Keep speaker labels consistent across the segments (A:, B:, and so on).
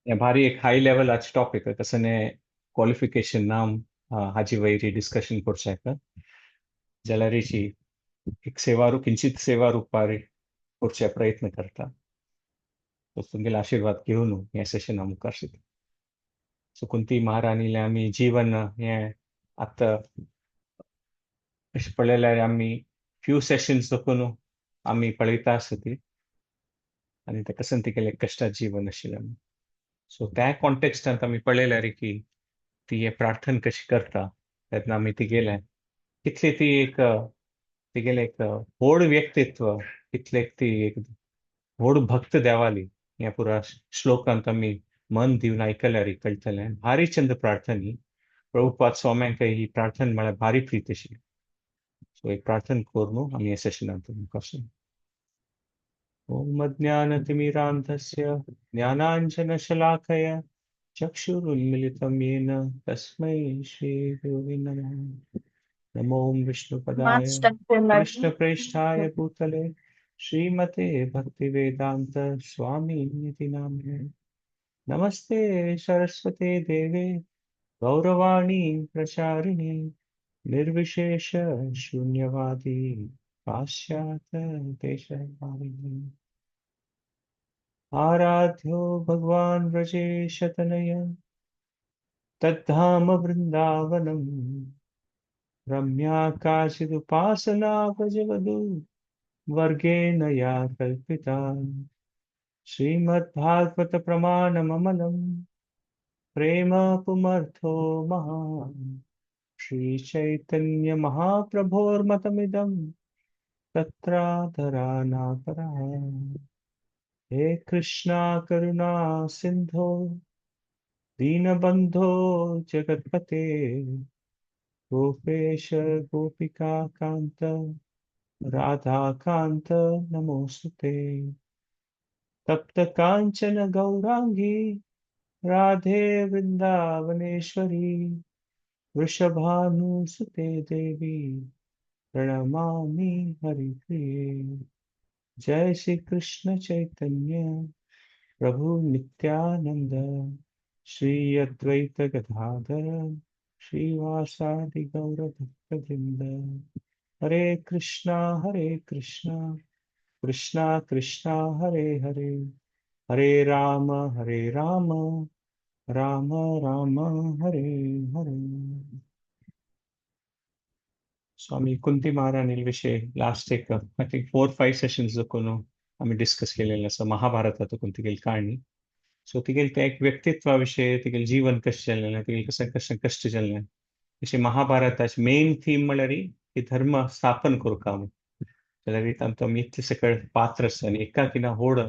A: ये भारी एक हाई लेवल आज टॉपिक है कसने क्वालिफिकेशन नाम हाजी वैरी डिस्कशन करशाका जलारीची एक सेवारू किंचित सेवारूपारी करचे प्रयत्न करता तो तुमगेले आशीर्वाद घेऊन हे सेशन आम मुखार सो कुंती महाराणीले आम्ही जीवन हे आता अशें पळयल्यार आमी फ्यू सेशन्स देखून आमी पळयता आसतली आणि ते कसन तिगेलें कष्टात जीवन आशिल्लें सो त्या कॉन्टेक्स्टांत आमी पळयल्यार की ती हे प्रार्थना कशी करता तेन्ना आमी तिगेलें कितली ती एक तिगेलें एक व्हड व्यक्तित्व कितले ती एक व्हड भक्त देवाली ह्या पुरा श्लोकांत आमी मन दिवन आयकल्यार कळटलें भारी चंद प्रार्थना ही प्रभुपाद स्वाम्यांक ही प्रार्थना म्हळ्यार भारी प्रीत आशिल्ली सो एक प्रार्थना करून आमी हे सेशनांत मुखार ॐ अज्ञानतिमिरान्धस्य ज्ञानाञ्जनशलाकय चक्षुरुन्मिलितं येन तस्मै श्रीगुरुवे नमः नमो विष्णुपदाय कृष्णप्रेष्ठाय भूतले श्रीमते भक्तिवेदान्त स्वामिनिति नामिने नमस्ते सरस्वते देवे गौरवाणी प्रचारिणे निर्विशेष शून्यवादी पाश्चात्य देशभाविने आराध्यो भगवान् व्रजेशतनय तद्धाम वृन्दावनम् रम्या काचिदुपासना व्रजवधू वर्गेण या कल्पिता श्रीमद्भागवत प्रमाणममलम् प्रेम पुमर्थो महान् श्रीचैतन्य महाप्रभोर्मतमिदम् तत्राधरानापरः हे कृष्णा करुणा सिन्धो दीनबन्धो जगत्पते गोपेश गोपिका कान्त राधाकान्त नमोऽस्तुते तप्त काञ्चन गौराङ्गी राधे वृन्दावनेश्वरी वृषभानुसुते देवी प्रणमामि हरिप्रिये जय श्री कृष्ण चैतन्य प्रभु नित्यानंद श्री अद्वैत गदाधर श्रीवासादि गौर भक्तवृंद हरे कृष्णा कृष्णा कृष्णा हरे हरे हरे राम राम राम हरे हरे स्वामी कुंती महाराणी विषय लास्ट एक आय थिंक 4-5 सेशन्स देखून आम्ही डिस्कस केलेलं असं महाभारतातून तिगेल काणी सो तिगेल त्या एक व्यक्तित्वाविषयी तिगेल जीवन कशें जाल्लें तिगेल कशें कशें कश्ट जाल्लें अशें महाभारताचे मेन थीम म्हळ्यार की धर्म स्थापन करूं काम जाल्यार तांतो आमी इतले सकयल पात्र आसा आनी एकाकिना व्हड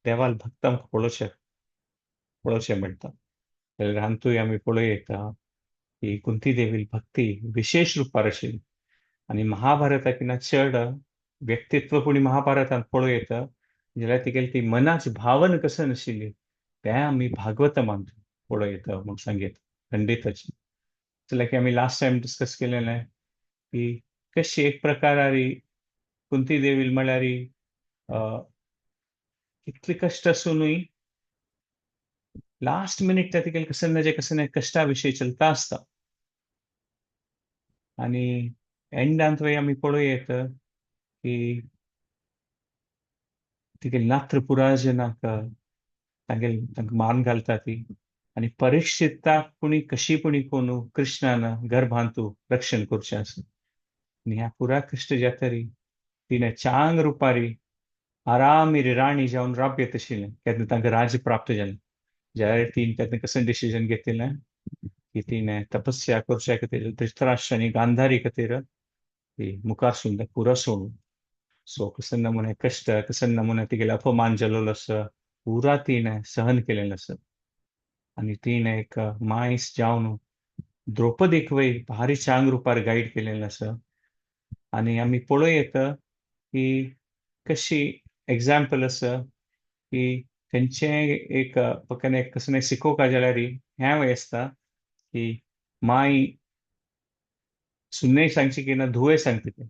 A: देवाल भक्त आमकां पळोवचें मेळटा जाल्यार हातूंय आमी पळोवं येता की कुंती देवी भक्ती विशेष रुपार आशिल्ली आणि महाभारताकिना चड व्यक्तित्व कोणी महाभारतांत पळोवं येता जाल्यार तिगेली ती मनाची भावना कसं नाशिल्ली तें आमी भागवतमांत पळोवं येता म्हूण सांगीत खंडितच जाल्यार की आमी लास्ट टायम डिस्कस केलेलें की कशी एक प्रकारारी कुंती देवी म्हळ्यार इतले कश्ट असूनय लास्ट मिनिट त्या तिगेले कसं कष्टा विशयी चलता आसता आणि एंडांत वय आमी पळोवं येता की तिगेले नात्र पुराजनाक तांकां मारून घालता ती आणि परीक्षिताक पुणी कशी पुणी कोण कृष्णान गर्भांतू रक्षण करचें आसा आनी ह्या पुरा कश्ट जातरी तिणें चांग रुपारी आरामीर राणी जावन राबयत आशिल्लें केन्ना तांकां राज्य प्राप्त जालें जाल्यार तीन केन्ना कसं डिसिजन घेतिल्लें की तिणें तपस्या करचे खातीर धृतराष्ट्र आनी गांधारी खातीर ती मुखार सुद्दां पुरो सोडून सो कसं नमुने कष्ट कसं नमुने तिगेले अपमान जाल्लो आसा पुरा तिणें सहन केलेलें आसा आनी तिणें एक मायस जावन द्रौपदीक वय भारी चांग रुपार गायड केलेलें आसा आनी आमी पळोवं येता की कशी एग्जाम्पल आसा की तेंचे एक फकत एक कसं शिकोवपा जाल्यार ह्या वय आसता की माय सुन्ने सांगची की ना धुवे सांगता ते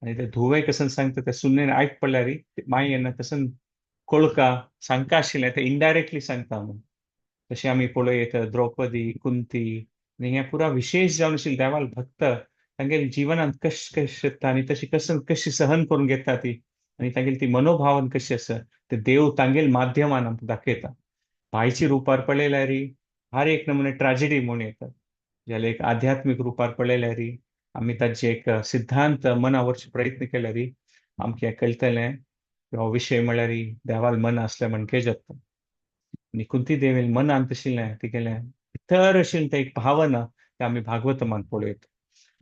A: आणि ते धुवे कसं सांगता ते सुन्ने आयक पडल्यार माय यांना कसं कळका सांगता आशिल्लें तें इनडायरेक्टली सांगता म्हूण तशें आमी पळयत द्रौपदी कुंती आनी हे पुरा विशेश जावन आशिल्ले देवाल भक्त तांगेले जिवनांत कशें कशें जाता आनी तशी कशी सहन करून घेता ती आनी तांगेली ती मनोभावन कशी आसा ते देव तांगेल माध्यमान आमकां दाखयता बायच्या रुपार पळयल्यार हर एक नमुने ट्रॅजेडी म्हणून येता जाल्यार एक आध्यात्मिक रुपार पळयल्यार आमी ताचे एक सिद्धांत मना व्हरचे प्रयत्न केल्यार आमकां हें कळटलें हो विशय म्हळ्यार देवाल मन असलें म्हणके जाता आनी कुंती देवीन मनांत आशिल्लें तिगेलें भितर आशिल्लें तें एक भावना ते आमी भागवतमान पळयत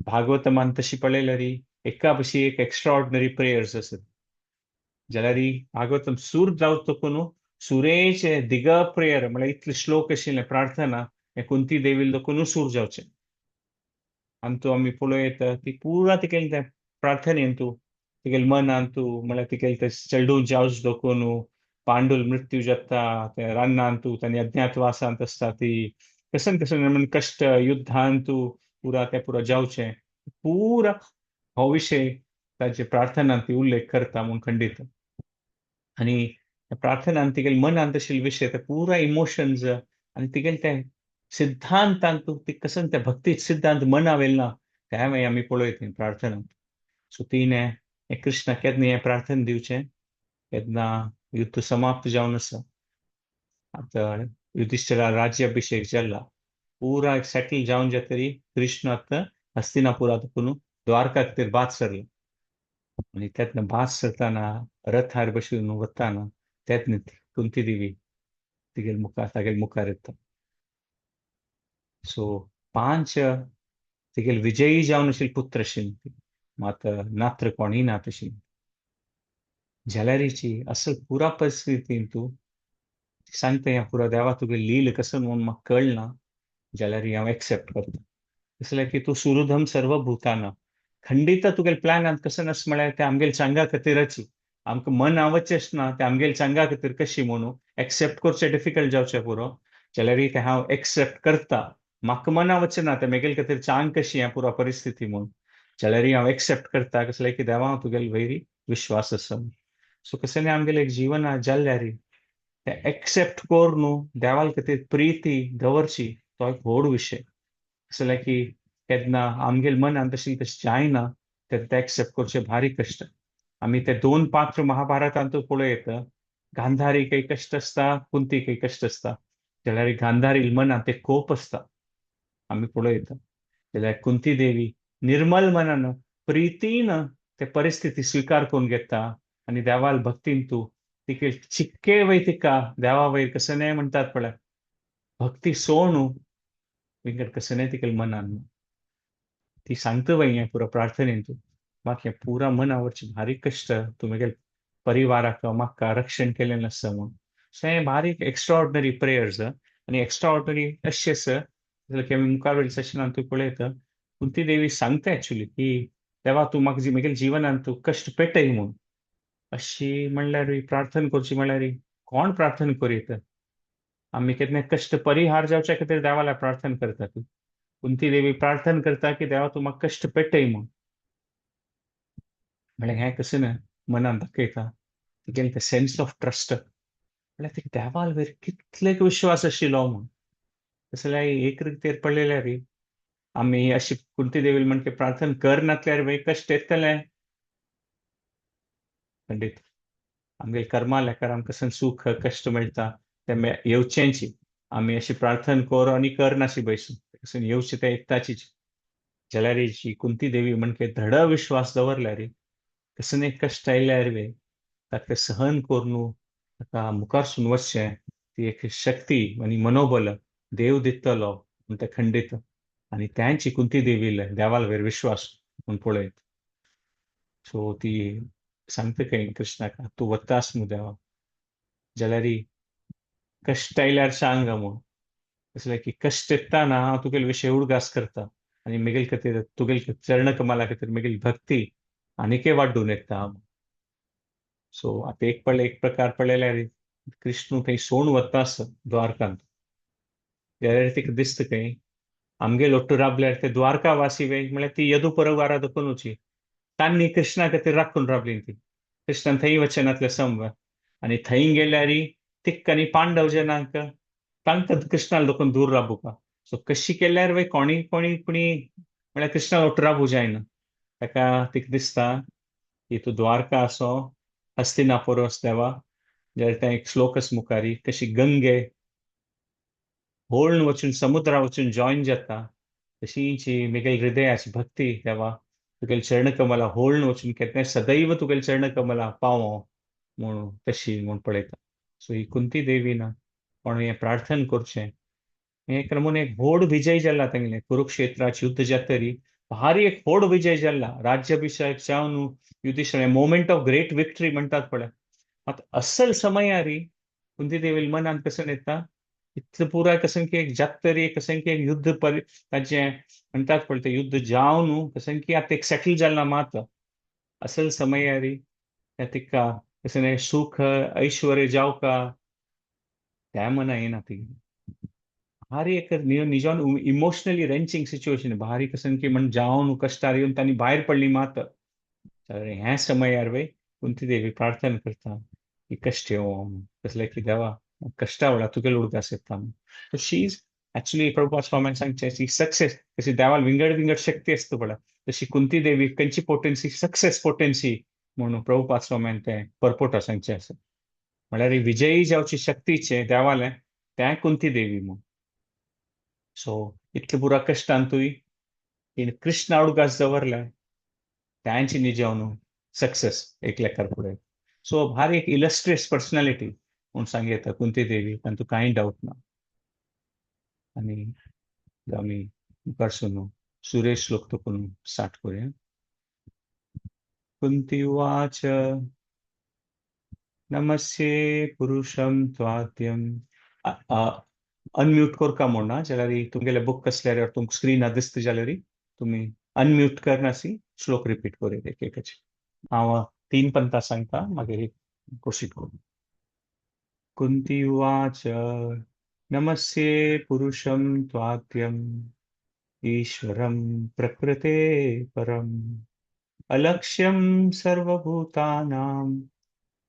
A: भागवतमान तशी पळयल्यार एका भशेन एक एक्स्ट्राऑर्डिनरी प्रेयर्स आसात जाल्यार भागवतम सूर जावं तकून सुरेचे दिग प्रेयर म्हळ्यार इतले श्लोक आशिल्ले प्रार्थना हे कुंती देवी देखून सूर जावचे आनी तूं आमी पळयत ती पुरा तिगेले त्या प्रार्थनेन तूं तिगेले मनान तूं म्हळ्यार तिगेले ते चेडूंचे आवज देखून पांडूल मृत्यू जाता ते रान्नांत तूं तांणी अज्ञातवासांत आसता ती कसन कसन कश्ट युद्धांत तूं पुरा जावचें पुरा हो विशय ताचे प्रार्थनांत ती उल्लेख करता म्हूण खंडीत आनी प्रार्थनांत तिगेले मनांत आशिल्ले विशय ते पुरा इमोशन्स आनी तिगेले ते सिद्धांतांत तूं ती कसन ते भक्ती सिद्धांत मना वेलना ते मागीर आमी पळयत प्रार्थना सो तिणें हे कृष्ण केन्ना हें प्रार्थना दिवचें केन्ना युद्ध समाप्त जावन आसा आतां युधिष्ठिरा राज्याभिशेक जाल्ला पुरा एक सेटल जावन जातरी कृष्ण आतां हस्तिनापुरांतून द्वारका खातीर बाद सरला आनी तेन्ना बाद सरताना रथार बसून वताना तेन्ना कुंती देवी तागेले मुखार येता सो 5 तिगेले विजयी जावन आशिल्ले पुत्र आशिल्ले मात नात्र कोणीय ना आशिल्ले जाल्यारीची असल पुरा परिस्थितीन तूं सांगता हें पुरा देवा तुगे लील कसं म्हणून म्हाका कळना जाल्यार हांव एक्सेप्ट करता इसलिए की तूं सुहृदम सर्वभूताना खंडित तुगेले प्लॅनांत कसं आसा म्हळ्यार ते आमगेले सांगा खातीरच आमकां मन आवडचें आसना ते आमगेले सांगा खातीर कशी म्हणून एक्सेप्ट करचें डिफिकल्ट जावचें पुरो जाल्यार ते हांव एक्सेप्ट करता म्हाका मन आवडचें ना ते मेगेले खातीर चांग कशी हें पुरा परिस्थिती म्हणून जाल्यार हांव एक्सेप्ट करता कसलें की देवा तुगेले वयरी विश्वास आसा सो कसलें आमगेलें एक जिवन जाल्ल्यार ते एक्सेप्ट कोर न्हू देवाल खातीर प्रिती दवरची तो एक व्हड विशय असलें की केन्ना आमगेले मनांत तशें जायना ते एक्सेप्ट करचें भारी कश्ट आमी ते 2 पात्र महाभारतांत पळयत गांधारी काही कश्ट आसता कुंती काही कश्ट आसता जाल्यार गांधारी मनांत ते कोप आसता आमी पळयत जाल्यार कुंती देवी निर्मल मनान प्रितीन ते परिस्थिती स्वीकार करून घेता आनी देवाल भक्तीन तूं तिके चिक्के वय तिका देवा वयर कसं म्हणटात पळय भक्ती सोडून विंगड कसं तिके मनान ती सांगता वय हें पुरो प्रार्थनेन तूं म्हाका हें पुरा मनावरचें भारी कश्ट तूं म्हगेले परिवाराक म्हाका रक्षण केलें आसा म्हणून सो हें भारी एक्स्ट्राऑर्डिनरी प्रेयर्स आनी एक्स्ट्राऑर्डिनरी अशें आसा जाल्यार की आमी मुखार वयल्या सेशनांत तूं पळयत कुंती देवी सांगता एक्चुली की देवा तूं म्हाका म्हगेल्या जिवनांत तूं कश्ट पेटय म्हणून अशी म्हणल्यार प्रार्थना करची म्हणल्यार कोण प्रार्थना करीत आमी केन्ना कश्ट परिहार जावचे खातीर देवाला प्रार्थना करता तूं कुंती देवी प्रार्थना करता की देवा तूं म्हाका कश्ट पेटय म्हणून म्हळ्यार हें कसं ना मनांत दाखयता तिगेलें तें सेन्स ऑफ ट्रस्ट म्हळ्यार तिका देवाल वयर कितलेक विश्वास आशिल्लो म्हणून तसल्या एक रितीर पळयल्यार आमी अशी कुंती देवी म्हणके प्रार्थना करनातल्यार कश्ट येतले खंडीत आमगे कर्मा लेकार आमकां सुख कश्ट मेळटा ते येवचेंच आमी अशी प्रार्थना कर आनी करनाशी बसून येवचें ते एकताचीच जाल्यार ही कुंती देवी म्हणके दृढ विश्वास दवरल्यार कसं एक कश्ट आयल्यार ताका सहन करून ताका मुखार सुन वचचें ती एक शक्ती आनी मनोबल देव दितलो म्हूण ते खंडीत आनी त्यांची कुंती देवी देवाल वयर विश्वास म्हूण पळयत सो ती सांगता खंय कृष्णाक तूं वतास न्हू देवा जाल्यार कश्ट आयल्यार सांग म्हणून कसलें की कश्ट येताना हांव तुगेले विशय उडगास करता आनी म्हगेले खातीर तुगेले चरण कमला खातीर म्हगेली भक्ती आनीकय वाडून येता सो आतां एक प्रकार पळयल्यार कृष्ण थंय सोडून वतास द्वारकांत जाल्यार तिका दिसता खंय आमगे लोट्टू राबल्यार ते द्वारका वासी म्हळ्यार ती यदू परवारा दुखूनची तांणी कृष्णा खातीर राखून राबली ती कृष्णान थंय वचनातले संव आनी थंय गेल्यार तिक्क आनी पांडव जनांक तांकां कृष्णाल दोखून दूर राबुका. सो कशी केल्यार वय कोणी कोणी कोणी म्हळ्यार कृष्णाल ओट राबू जायना. ताका तिका दिसता की तूं द्वारका असो हस्तिनापुर वच देवा जाल्यार तें एक श्लोक आसा मुखारी कशी गंगे होळून वचून समुद्रा वचून जॉयन जाता तशी जी मिगेल हृदयाची भक्ती देवा तुगेल चरणकमला होळून वचून केन्ना सदैव तुगेल चरणकमला पावो म्हणून तशी म्हूण पळयता. सो ही कुंती देवी ना कोण हें प्रार्थना करचें हे क्रमून एक व्हड विजय जाला तेंगेलें कुरुक्षेत्राचें युद्ध जातरी भारी एक व्हड विजय जाला राज्याभिषेक जावन Yudhishthir moment of great victory म्हणटात पळय. मात असल समयार कुंती देवी मनान कसं येता इतलं पुराय कसं की एक जातरी कसं की एक युद्ध ताजें म्हणटात पळय ते युद्ध जावन कसं की आतां एक सेटल जाला मात असल समयार तिका कसं सुख ऐश्वर्य जावका त्या मना येना ती भारी एक निजान इमोशनली रेंचिंग सिच्युएशन भारी कसं की म्हण जावन कश्टार येवन तांणी भायर पडली मात ह्या समयार वय कुंती देवी प्रार्थना करता की कश्ट येवो कसले की देवा कष्टा वेळा तुगेल उडगास येता so she is actually Prabhupad स्वामीन सांगचे ती सक्सेस कशी देवाल विंगड विंगड शक्ती असता पळय तशी कुंती देवी खंयची पोटेन्सी सक्सेस पोटेन्सी म्हणून प्रभुपाद स्वामीन ते परपोटा सांगचे आसा म्हळ्यार ही विजयी जावची शक्तीचे देवालें त्या कुंती देवी म्हणून सो इतले पुरा कश्टांतूय कृष्ण उडगास दवरले त्यांची निजावन सक्सेस एक लेखार पुढे सो भारी एक इलस्ट्रियस पर्सनॅलिटी म्हणून सांगता कुंती देवी तातूंत कांय डाऊट ना आनी आमी मुखारसून सुरेश श्लोक तकून स्टार्ट करूया. कुंती उवाच नमस्ये पुरुषं त्वाद्यम् अनम्यूट करता म्हणना जाल्यार तुमगेले बुक कसल्यार तुमकां स्क्रीनार दिसता जाल्यार तुमी अनम्यूट करनासी श्लोक रिपीट करूया एक एकाचे हांव 3 पंथा सांगता मागीर प्रोसीड करू. कुंती उवाच नमस्ये पुरुषं त्वाद्यम् ईश्वरं प्रकृते परम् अलक्ष्यं सर्वभूतानां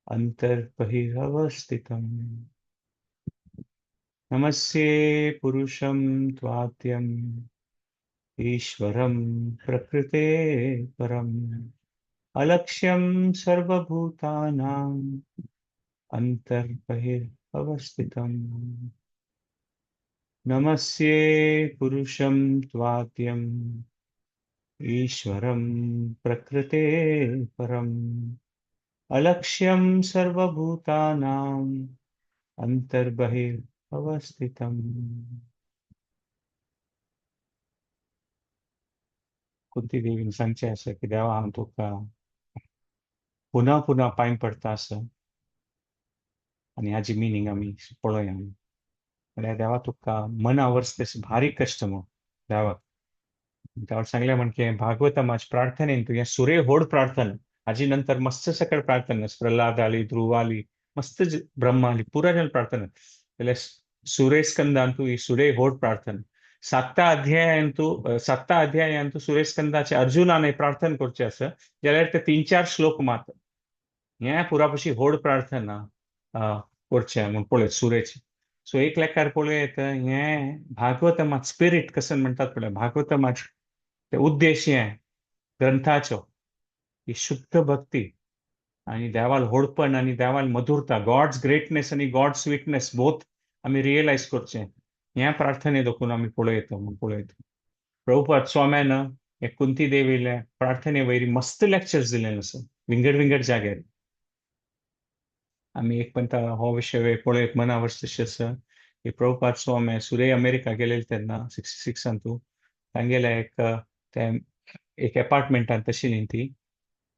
A: अन्तर्बहिरवस्थितम् नमस्ये पुरुषं त्वाद्यम् ईश्वरं प्रकृते परम् अलक्ष्यं सर्वभूतानां अन्तर्बहिरवस्थितम् नमस्ये पुरुषं त्वाद्यम् ईश्वरं प्रकृते परम् अलक्ष्यं सर्वभूतानां अन्तर्बहिरवस्थितम्. कुंती देवीन सांगचें आसा की देवा हांव तुका पुन्हा पुन्हा पांय पडटा आसा आनी हाजी मिनींग आमी पळोवया म्हळ्यार देवा तुका मना वर्सता भारी कश्ट म्हूण देवा सांगलें म्हणजे भागवतमाच प्रार्थनेन तुवें सुरे व्हड प्रार्थना हाजी नंतर मस्त सकळ प्रार्थना प्रल्हाद आली ध्रुव आली मस्त ब्रह्मा आली पुरा जन प्रार्थना जाल्यार सुरेस्कंदांतू ही सुरे व्हड प्रार्थना 7 अध्यायांतू सुरेस्कंदाचे अर्जुनाने प्रार्थना करचे आसा जाल्यार ते 3-4 श्लोक मात हे पुरापशी व्हड प्रार्थना करचे म्हूण पळय सुरेची सो एक लेखार पळयत हे भागवतमात स्पिरीट कसं म्हणटात पळय भागवतमात ते उद्देश हे ग्रंथाचो ही शुद्ध भक्ती आणि देवाल व्हडपण आणि देवाल मधुरता गॉड्स ग्रेटनेस आणि गॉड्स स्वीटनेस बोथ आमी रियलायज करचें ह्या प्रार्थने देखून आमी पळयत प्रभुपाद स्वाम्यान हे कुंती देवीले प्रार्थने वयरी मस्त लेक्चर्स दिलेले आसा विंगड विंगड जाग्यार आमी एक पंत हो विशय पळयत मना वर्स तशें आसा की प्रभुपाद स्वामी सुरे अमेरिका गेलेले तेन्ना 66 तांगेले एक अपार्टमेंटान तशी न्ही ती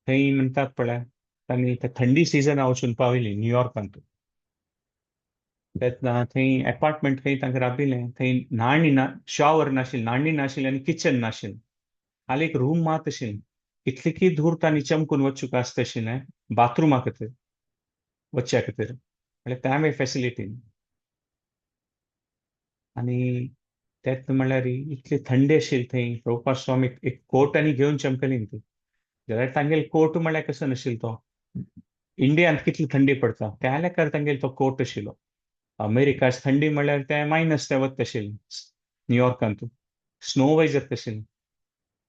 A: थंय म्हणटात पळय तांणी थंडी सिजन वचून पाविल्ली न्यूयॉर्कांत तेन्ना थंय अपार्टमेंट खंय तांकां राबिल्लें थंय न्हाण शॉवर नाशिल्लें न्हाणणी नाशिल्ली आनी किचन नाशिल्लें खाली एक रूम मात आशिल्लें इतली की धूर्त आनी चमकून वचूंक आसता आशिल्लें बाथरुमा खातीर वचचे खातीर म्हळ्यार त्या फेसिलिटी आनी तेत म्हणल्यार इतली थंडी आशिल्ली थंय प्रभुपाद स्वामी एक कोट आनी घेवन चमकली ती जाल्यार तांगेलो कोट म्हळ्यार कसो नाशिल्लो तो इंडियांत कितली थंडी पडटा त्या लेकार तांगेलो तो कोट आशिल्लो. अमेरिकाच थंडी म्हळ्यार ते मायनस ते वता आशिल्लें न्यूयॉर्कांत स्नो वय जाता आशिल्लें.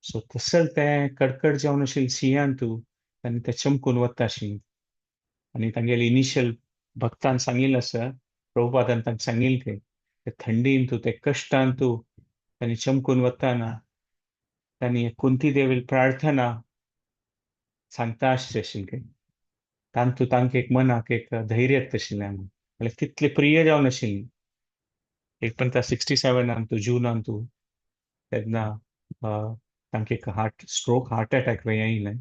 A: सो तसं ते कडकड जावन आशिल्लें सियांत तांणी ते चमकून वता आशिल्लीं. आणि तांगेले इनिशियल भक्तान सांगिल्लें आसा, प्रभुपादान तांकां सांगिल्लें ते थंडीन तूं ते कश्टान तूं तांणी चमकून वताना तांणी कुंती देवील प्रार्थना सांगता आसची आशिल्ली. तांतू तांकां एक मनाक एक धैर्य येता आशिल्लें म्हळ्यार तितले प्रिय जावन आशिल्लीं. एक पण त्या 67 जूनान तेन्ना तांकां एक हार्ट अटॅक येयलें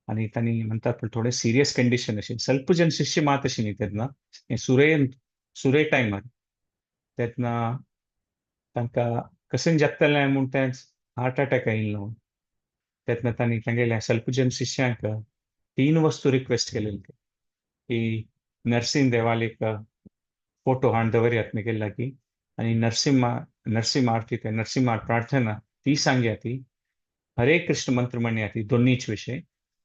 A: आणि तांणी म्हणटात पळय थोडे सिरियस कंडिशन आशिल्ली. स्वल्प जन शिश्य मात आशिल्लीं तेन्ना हे सुरे टायमार तेन्ना तांकां कशें जातलें म्हूण ते हार्ट अटॅक येयलो. तेन्ना तांणी तांगेल्या स्वल्प जन शिश्यांक 3 वस्तू रिक्वेस्ट केलेली की नरसिंह देवाल एक फोटो हाडून दवरयात म्हगेले लागीं आणि नरसिंह आरती ते नरसिंह प्रार्थना ती सांगयाती. हरे कृष्ण मंत्र म्हणयाती दोन्हीच विषय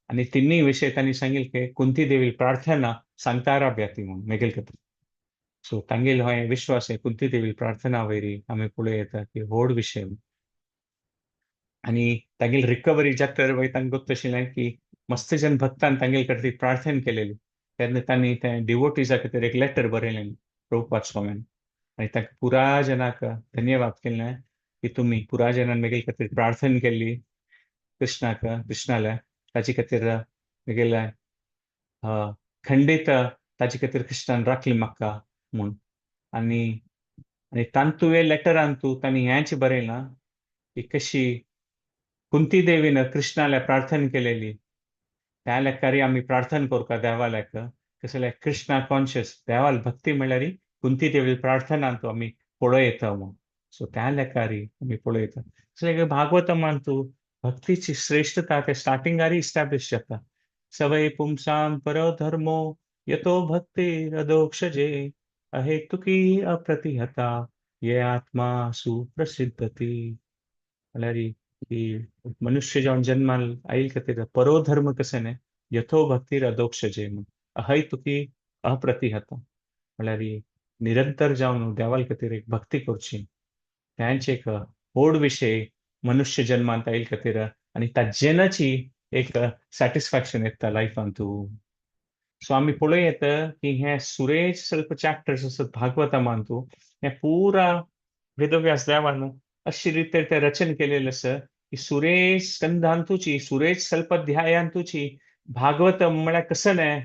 A: आणि तिन्ही विषय तांणी सांगिल्ले की कुंती देवी प्रार्थना सांगता रावयाती म्हणून मेगेल खातीर. सो तांगेलो हो विश्वास आहे कुंती देवी प्रार्थना वयरी आमी पळोवं येता की व्हड विषय. आणि तांगेली रिकवरी जाता वय तांकां गोत्त आशिल्लें की मस्त जन भक्तान तांगेले खातीर प्रार्थना केलेली. तेन्ना तांणी ते डिवोटीजा खातीर एक लेटर बरयलें प्रभुपाद स्वामीन आणि तांकां पुरा जनाक धन्यवाद केलें की तुमी पुरा जनान म्हगेले खातीर प्रार्थना केल्ली कृष्णाले ताचे खातीर म्हगेले खंडीत ताचे खातीर कृष्णान राखली म्हाका म्हूण. आनी आनी तांतुये लेटरान तांणी हेंच बरयलां की कशी कुंती देवीन कृष्णाले प्रार्थना केलेली त्या लेकारी आमी प्रार्थना करता देवाल्याक कसले कृष्णा कॉन्शियस देवाल भक्ती म्हळ्यार कुंती देवी प्रार्थना आमी पळोव येता म्हणून. सो त्या लेकारी आमी पळोव येता तशें भागवतमान भक्तीची श्रेष्ठता ते स्टार्टिंगार इस्टॅब्लिश जाता. सवय पुंसां परो धर्मो यतो भक्तिरधोक्षजे अहेतुकी अप्रतिहता ये आत्मा सुप्रसिद्धती. म्हळ्यार की मनुष्य जावन जन्माल आयिल्ले खातीर परोधर्म कशें न्हय यथो भक्तीर अधोक्षजे म्हूण अहैतुकी अप्रतिहता म्हळ्यार निरंतर जावन देवाल खातीर एक भक्ती करची त्यांचे एक व्हड विशय मनुष्य जन्मांत आयिल्ले खातीर आनी ताजेनाची एक सॅटिस्फॅक्शन येता लायफान सो आमी पळोव येता की हे सुरेश स्वल्प चॅप्टर्स आसात भागवतामान हे पुरा वेदव्यास देवान अशी रितीन ते रचन केलेलें आसा की सुरेश स्कंधांतुची सुरेश स्वल्प अध्यायांतुची भागवतम म्हळ्यार कसं न्हय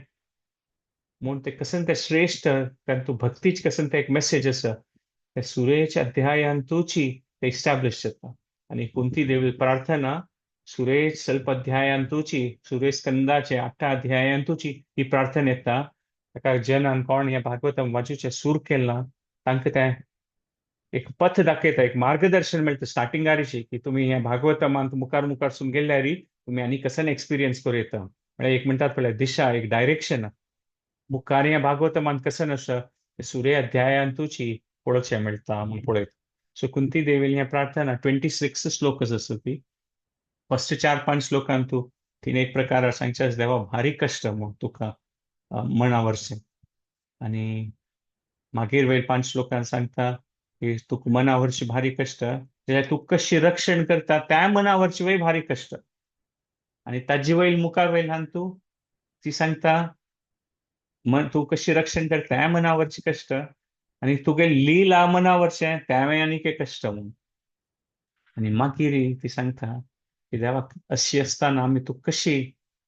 A: म्हूण ते कसं ते श्रेष्ठ तांतू भक्तीच कसं ते एक मेसेज आसा ते सुरेश अध्यायांतुची ते इस्टॅब्लिश जाता. आणि कुंती देवी प्रार्थना सुरेश स्वल्प अध्यायांतुची सुरेश स्कंदाचे 8 अध्यायांतुची ही प्रार्थना येता. ताका जनान कोण हे भागवतम वाचूचे सूर केला तांकां ते एक पथ दाखयता एक मार्गदर्शन मेळटा स्टार्टिंगारशी की तुमी हे भागवतमान मुखार मुखारसून गेल्यार तुमी आनी कसं एक्सपिरियन्स करूं येता म्हळ्यार एक म्हणटात पळय दिशा एक डायरेक्शन मुखार हे भागवतमान कसं आसा सुरे अध्यायांतुची पळोवचें मेळटा म्हूण पळयता. सो कुंती देवी हें प्रार्थना 26 श्लोकस आसा ती फर्स्ट 4-5 श्लोकांत तिने एक प्रकार सांगचे देवा भारी कश्ट म्हूण तुका मना वर्सें आनी मागीर वयर 5 श्लोकांत सांगता की तुका मना वरची भारी कश्ट जाल्यार तूं कशी रक्षण करता त्या मना वरची वय भारी कश्ट आनी ताजे वयर मुखार वयल्यान ती सांगता तूं कशी रक्षण करता त्या मना वरची कश्ट आनी तुगे लीला मना वरचें त्या आनीक एक कश्ट म्हूण आनी मागीर ती सांगता की देवा अशी आसतना आमी तूं कशी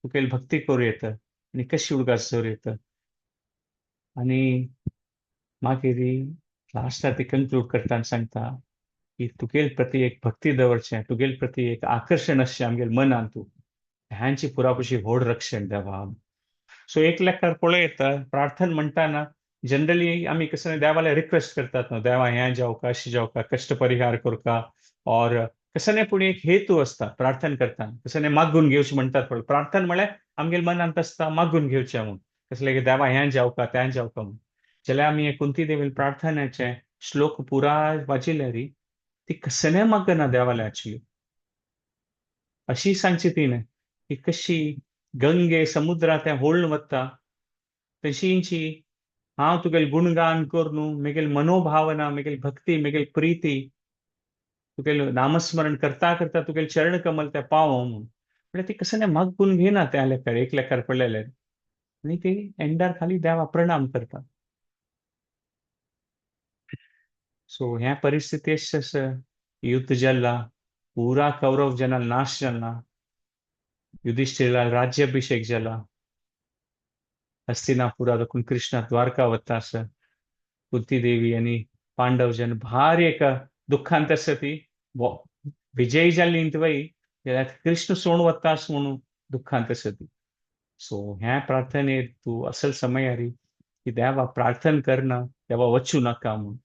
A: तुगेली भक्ती करूं येता आनी कशी उडगास दवरूं येता आनी मागीर लास्टार ती कंक्लूड करता आनी सांगता की तुगेले प्रती एक भक्ती दवरचें तुगेले प्रती एक आकर्शण आसचें आमगेल्या मनान ह्यांची पुरापुशी व्हड रक्षण देवा. सो एक लेखार पळोव येता प्रार्थना म्हणटाना जनरली आमी कसं देवाला रिक्वेस्ट करतात न्हू देवा हें जावका अशें जावका कश्ट परिहार करता और कसं नाही पूण एक हेतू आसता प्रार्थना करतना कसं नाही मागून घेवचें म्हणटात पळय प्रार्थना म्हळ्यार आमगेल्या मनांत आसता मागून घेवचें म्हूण कसलें की देवा हें जावका तें जावका म्हूण जाल्यार आमी कुंती देवी प्रार्थनेचे श्लोक पुराय वाचिल्यार ती कसलें मागना देवाला एक्चुअली अशी सांगची ती न्हय की कशी गंगे समुद्रांत तें व्होळून वता तशींची हांव तुगेलें गुणगान कर न्हू, म्हगेली मनोभावना, म्हगेली भक्ती, म्हगेली प्रिती तुगेलें नामस्मरण करता करता तुगेलें चरण कमल ते पावो म्हणून. म्हणजे ती कसं नाही माग गुण घेना त्या लेकार एक लेकार पडलेले आणि ती एंडार खाली देवा प्रणाम करता. सो ह्या परिस्थितीत युद्ध जाल्ला, पुरा कौरव जनाल नाश जाल्ला, युधिष्ठिराला राज्याभिषेक जाला, हस्तिनापुरातून कृष्ण द्वारका वता कुंती देवी आणि पांडव जन भारी एक दुःखांत ती विजयी जाल्ली इंतवय कृष्ण सोण वतास म्हणून दुःखांत ती. सो ह्या प्रार्थनेत तू असल समयारी की देवा प्रार्थना करना देवा वचू नका म्हणून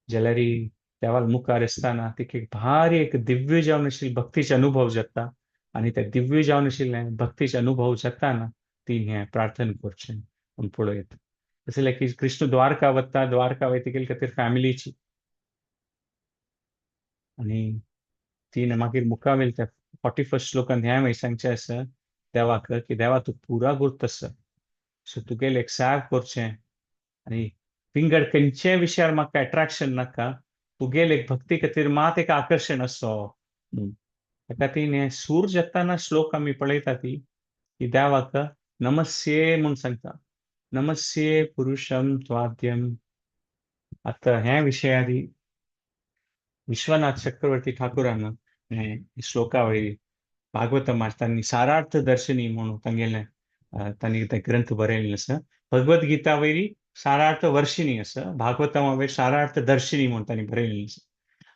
A: जाल्यारी देवाल मुखार असताना तिका एक भारी एक दिव्य जावन आशिल्ली भक्तीचे अनुभव जाता आणि त्या दिव्य जावन आशिल्ले भक्तीचे अनुभव जाताना ती हे प्रार्थना करचें म्हणून पळयत. तसले की कृष्ण द्वारका वता, द्वारका वयतकीर खातीर फॅमिलीची आणि तीन मागीर मुखावेल त्या 41 श्लोकान ह्या मागीर सांगचे आसा देवाक की देवा तू पुरा गुर्त आसा सो तुगेले एक सेव करचें आणि विंगड खंयच्याय विशयार म्हाका अट्रॅक्शन नाका, तुगेले एक भक्ती खातीर मात एक आकर्शण असो. ताका तीन हे सूर जेत्ताना श्लोक आमी पळयता ती की देवाक नमस्ये म्हूण सांगता. नमस्ये पुरुषम त्वाद्यम. आता ह्या विशयार विश्वनाथ चक्रवर्ती ठाकुरान हे श्लोकावळी भागवतमाच तांणी सारार्थ दर्शनी म्हणून तांगेले तांणी ते ग्रंथ बरयल्ले आसा. भगवद्गीता वयरी सारार्थ वर्षिणी आसा, भागवतमा वयर सारार्थ दर्शिनी म्हणून तांणी बरयल्लें आसा.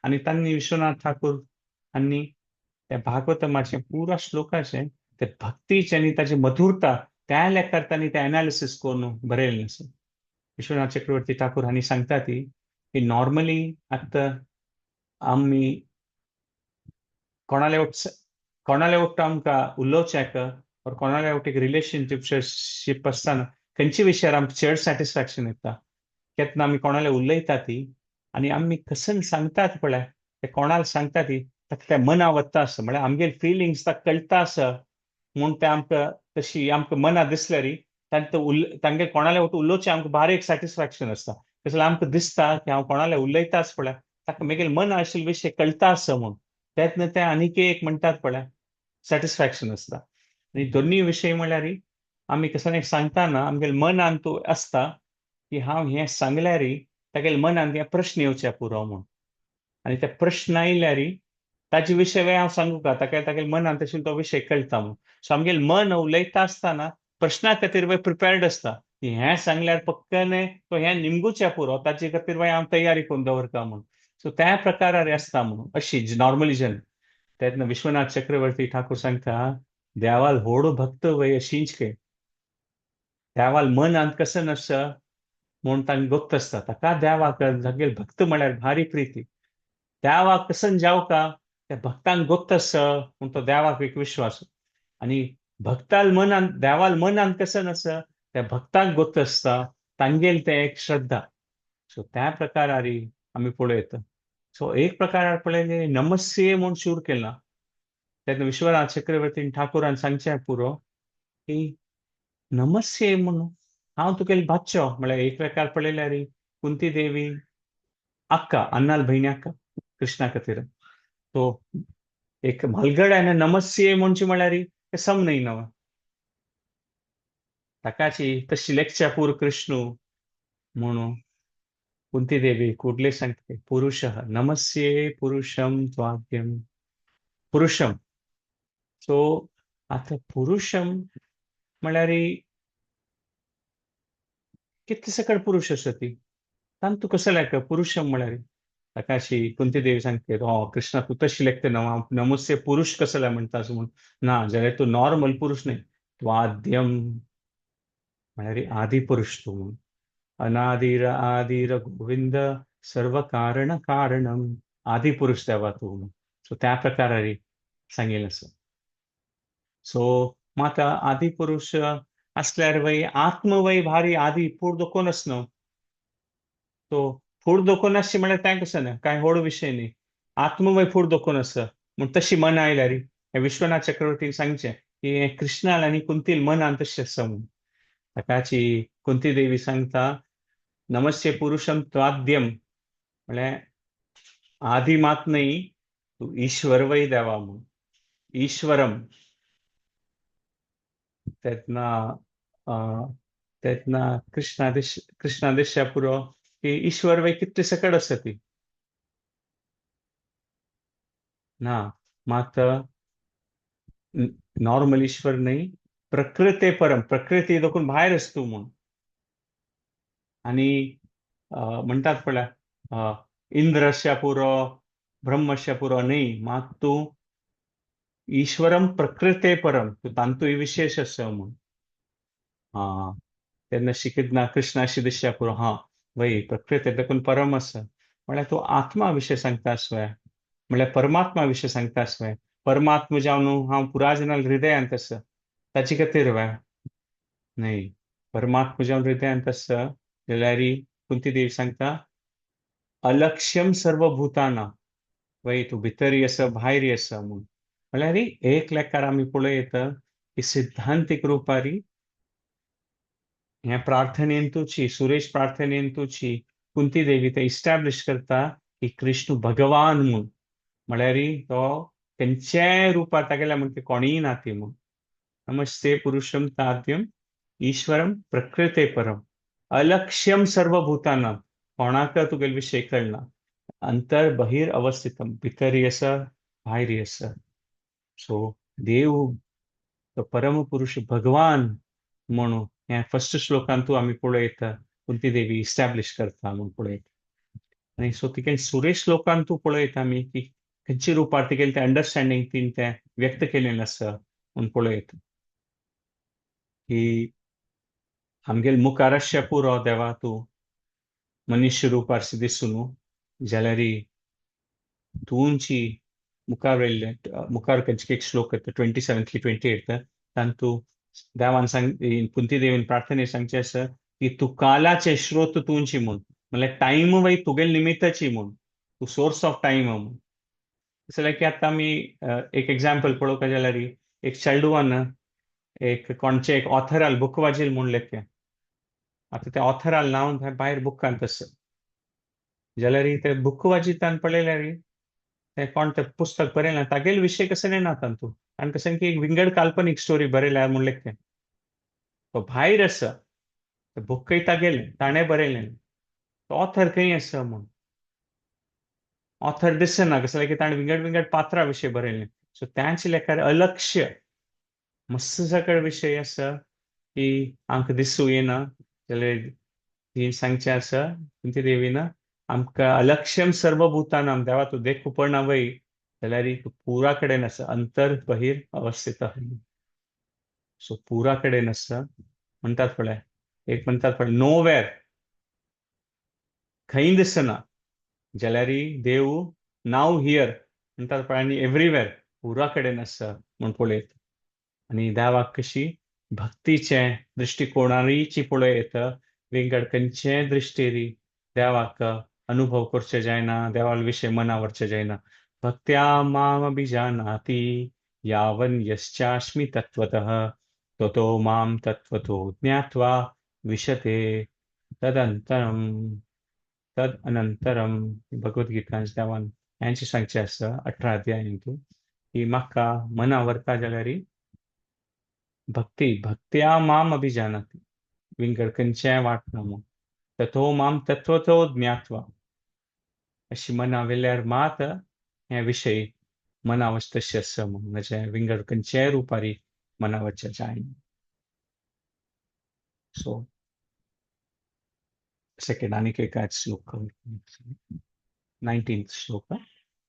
A: आणि तांणी विश्वनाथ ठाकूर हांणी त्या भागवतमाचे पुरा श्लोकाचे ते भक्तीचे आनी ताची मधुरता त्या लेखार तांणी ते एनालिसीस करून बरयल्लें आसा. विश्वनाथ चक्रवर्ती ठाकूर हांणी सांगता ती की नॉर्मली आतां आमी कोणाले वक्त आमकां उलोवच्याक और कोणाले वक्त एक रिलेशनशीप आसताना खंयचे विशयार आमकां चड सॅटिस्फॅक्शन येता केन्ना आमी कोणाले उलयता ती आनी आमी कसन सांगतात पळय ते कोणाला सांगता ती ताका ते मना वता आसा म्हळ्यार आमगे फिलिंग्स ताका कळटा आसा म्हूण ते आमकां तशी आमकां मना दिसल्यार तांगे कोणाले वक्त उलोवचें आमकां भारी एक सॅटिस्फॅक्शन आसता. कसले आमकां दिसता की हांव कोणाले उलयताच पळय ताका म्हगेले मन आशिल्ले विशय कळटा आसा म्हूण त्यातनं ते आनीक एक म्हणटात पळय सॅटिस्फॅक्शन आसता. आणि दोन्ही विशय म्हळ्यार आमी कसं सांगताना आमगेले मनान तो आसता की हांव हें सांगल्यार तागेले मनान हे प्रश्न येवचे पुरो म्हूण आनी ते प्रश्न आयल्यार ताचे विशय हांव सांगू का तागेले मनान तशें तो विशय कळटा म्हूण. सो आमगेले मन उलयता आसतना प्रश्ना खातीर प्रिपेर्ड आसता की हें सांगल्यार पक्कन तो हें निमगुचे पुरो ताचे खातीर हांव तयारी करून दवरता म्हूण. सो त्या प्रकारार आसता म्हणून अशी नॉर्मली जन त्यातनं विश्वनाथ चक्रवर्ती ठाकूर सांगता देवाल होड भक्त वय अशींच देवाल मन अंत कसं नसं म्हूण तांकां गोक्त आसता ताका देवाक जागेर भक्त म्हळ्यार भारी प्रिती. देवाक कसन जावका त्या भक्तांक गोक्त आसा म्हूण तो देवाक एक विश्वास आनी भक्ताल मनान देवाल मनान कसं नसं त्या भक्तांक गोक्त आसता तांगेल ते एक श्रद्धा. सो त्या प्रकारार आमी पळयत. सो एक प्रकारार पळयलें नमस्ये म्हूण शूर केला तेन्ना विश्वनाथ चक्रवर्ती ठाकुरान सांगचें पुरो की नमस्ये म्हणून हांव तुगेलो बादशो म्हळ्यार एक प्रकार पळयल्यार कुंती देवी अक्का अन्नाल भयणी अक्का कृष्णा खातीर तो एक म्हालगड्यान नमस्ये म्हणचे म्हळ्यार ते सम न्हय नव ताकाची तशी लेखच्या पूर कृष्ण म्हणून कुंती देवी कुडले सांगते पुरुष नमस्ये पुरुषम त्वाद्यम पुरुषम. सो आता पुरुषम म्हळ्यार कितले सकट पुरुष आसा ती तांकां तूं कसो लेख पुरुषम म्हळ्यार ताका अशी कुंती देवी सांगते कृष्णा तूं तशी लेखते नमस्ये पुरुष कसो म्हणटा म्हूण ना जाल्यार तूं नॉर्मल पुरुष न्हय त्वाद्यम म्हळ्यार आदी पुरुष तूं म्हूण अनादीर आदीर गोविंद सर्व कारण कारणम आदी पुरुष देवा तूं म्हूण. सो त्या प्रकारार सांगिल्लें आसा. सो मात आदी पुरुष असल्यार वय आत्म वय भारी आदी फूड दोकोन न्हू तो फूड दोकोन आसची म्हळ्यार तें कसं न्हय कांय व्हड विशय न्ही आत्मवय फूड दोकोन आसा म्हूण तशी मन आयल्यार हे विश्वनाथ चक्रवर्तीक सांगचें की कृष्णाल आनी कुंतील मनान तशें आसा म्हूण ताकाची कुंती देवी सांगता नमस्ये पुरुषम त्वाद्यम, म्हळ्यार आदी मात नाही, तू ईश्वर वै देवा म्हणून ईश्वरम. तेतना तेतना कृष्णादेश पुरो की ईश्वर वै कितले सकड आसा ती ना, मात नॉर्मल ईश्वर नाही, प्रकृते परम, प्रकृती देखून भायर आसा तूं म्हणून. आणि म्हणटात पळय इंद्रस्य पुरो ब्रह्मस्य पुरो न्ही, मात तूं ईश्वरम प्रकृते परम, तूं तांतूय विशेष आसा म्हणून. हा, तेन्ना शिकितना कृष्णाशी दिसच्या पुरो हा वय प्रकृती देखून परम आसा, म्हळ्यार तूं आत्मा विशय सांगता आसवय, म्हळ्यार परमात्मा विशय सांगता आसवय. परमात्मा जावन हांव पुराजनाल हृदयांत आसा ताचे खातीर वय न्ही, परमात्मा जावन हृदयांत आसा जाल्यार कुंती देवी सांगता अलक्ष्यम सर्वभूतानां, वय तूं भितरी आसा भायरी आसा म्हणून. म्हळ्यार एक लेकार आमी पळयत की सिद्धांतीक रुपार ह्या प्रार्थनेंतूची, सुरेश प्रार्थनेंतूची कुंती देवी ते इस्टॅब्लिश करता की कृष्ण भगवान म्हणून, म्हळ्यार तो खंयच्याय रुपार तागेल्या म्हणटा कोणीय ना ती म्हणून. नमस्ते पुरुषम ताद्यम ईश्वरम प्रकृते परम अलक्ष्यम सर्वभूतानां, कोणाक तुगेले विशय कळना, अंतर बहिर अवस्थितम, भितरी आसा भायरी आसा. सो देव तो परमपुरुष भगवान म्हणून ह्या फर्स्ट श्लोकांतू आमी पळयता कुंती देवी इस्टॅब्लिश करता म्हणून पळयता. आनी सो तिके सुरेश श्लोकांतू पळयता आमी की खंयच्या रुपार तिगेले ते अंडरस्टँडींग तीन ते व्यक्त केलेलें आसा म्हणून पळयता की आमगेले मुखारस्य पुरो देवा तूं मनुष्य रुपार दिसून जाल्यार तुंची मुखार खंयचे एक श्लोक येता 27 की 28 तांतू देवान कुंती देवीन प्रार्थने सांगचे आसा की तूं कालाचे स्रोत तुंची म्हूण, म्हळ्यार टायम वय तुगेले निमित्ताची म्हूण, तूं सोर्स ऑफ टायम म्हूण. जाल्यार की आतां आमी एक एग्जाम्पल पळोवपाक जाल्यार एक चेडवान एक कोणचे एक ऑथराल बूक वाजील म्हूण लेखलें. आतां त्या ऑथराल नांव भायर बुकांत आसा, जाल्यार ते बूक वाजितान पळयल्यार ते कोण ते पुस्तक बरयलें तागेले विशय कसले ना तांतू, आनी कशें की एक विंगड काल्पनीक स्टोरी बरयल्या म्हूण लेखलें. तो भायर आसा, ते बुकय तागेलें, ताणें बरयलें, तो ऑथर खंय आसा म्हूण ऑथर दिसना, कसलें की ताणें विंगड विंगड पात्रां विशय बरयलें. सो त्याच लेखार अलक्ष्य मस्त सकळ विशय आसा की आमकां दिसूं येना, जाल्यार ही सांगचें आसा कुंती देवीन आमकां अलक्ष्यम सर्वभूतानां, देवा तूं देखू पळना वय जाल्यार तूं पुरा कडेन आसा, अंतर बहिर अवस्थित. सो पुरा कडेन आसा म्हणटात पळय, एक म्हणटात पळय नो वेर, खंय दिसना, जाल्यार देव नाव हियर म्हणटात पळय, आनी एवरीवेर पुरा कडेन आसा म्हूण पळयत. आनी देवाक कशी भक्तीचे दृश्टिकोणारीची पळयत, विंगड खंयचेय दृश्टीर देवाक अनुभव करचे जायना, देवा विशय मना व्हरचे जायना. भक्त्या माम अभिजानाति यावन यश्चास्मि तत्त्वतः ततो माम तत्त्वतो ज्ञात्वा विशते तदंतरम. तद अनंतरम भगवद्गीतांच देवान यांचे सांगचे आसा 18 अध्यायांतू की म्हाका मना व्हरता जाल्यार भक्त्या माम अभिजानाति, विंगड खंयचेय वाट ना म्हूण, ततो माम तत्वतो ज्ञात्वा, अशी मना वेल्यार मात हे विशय मना वचतशे आसा म्हूण, म्हणजे विंगड खंयचेय रुपारी मना वचचे जायना. सो सेकंड आनीक एक श्लोक 19th श्लोक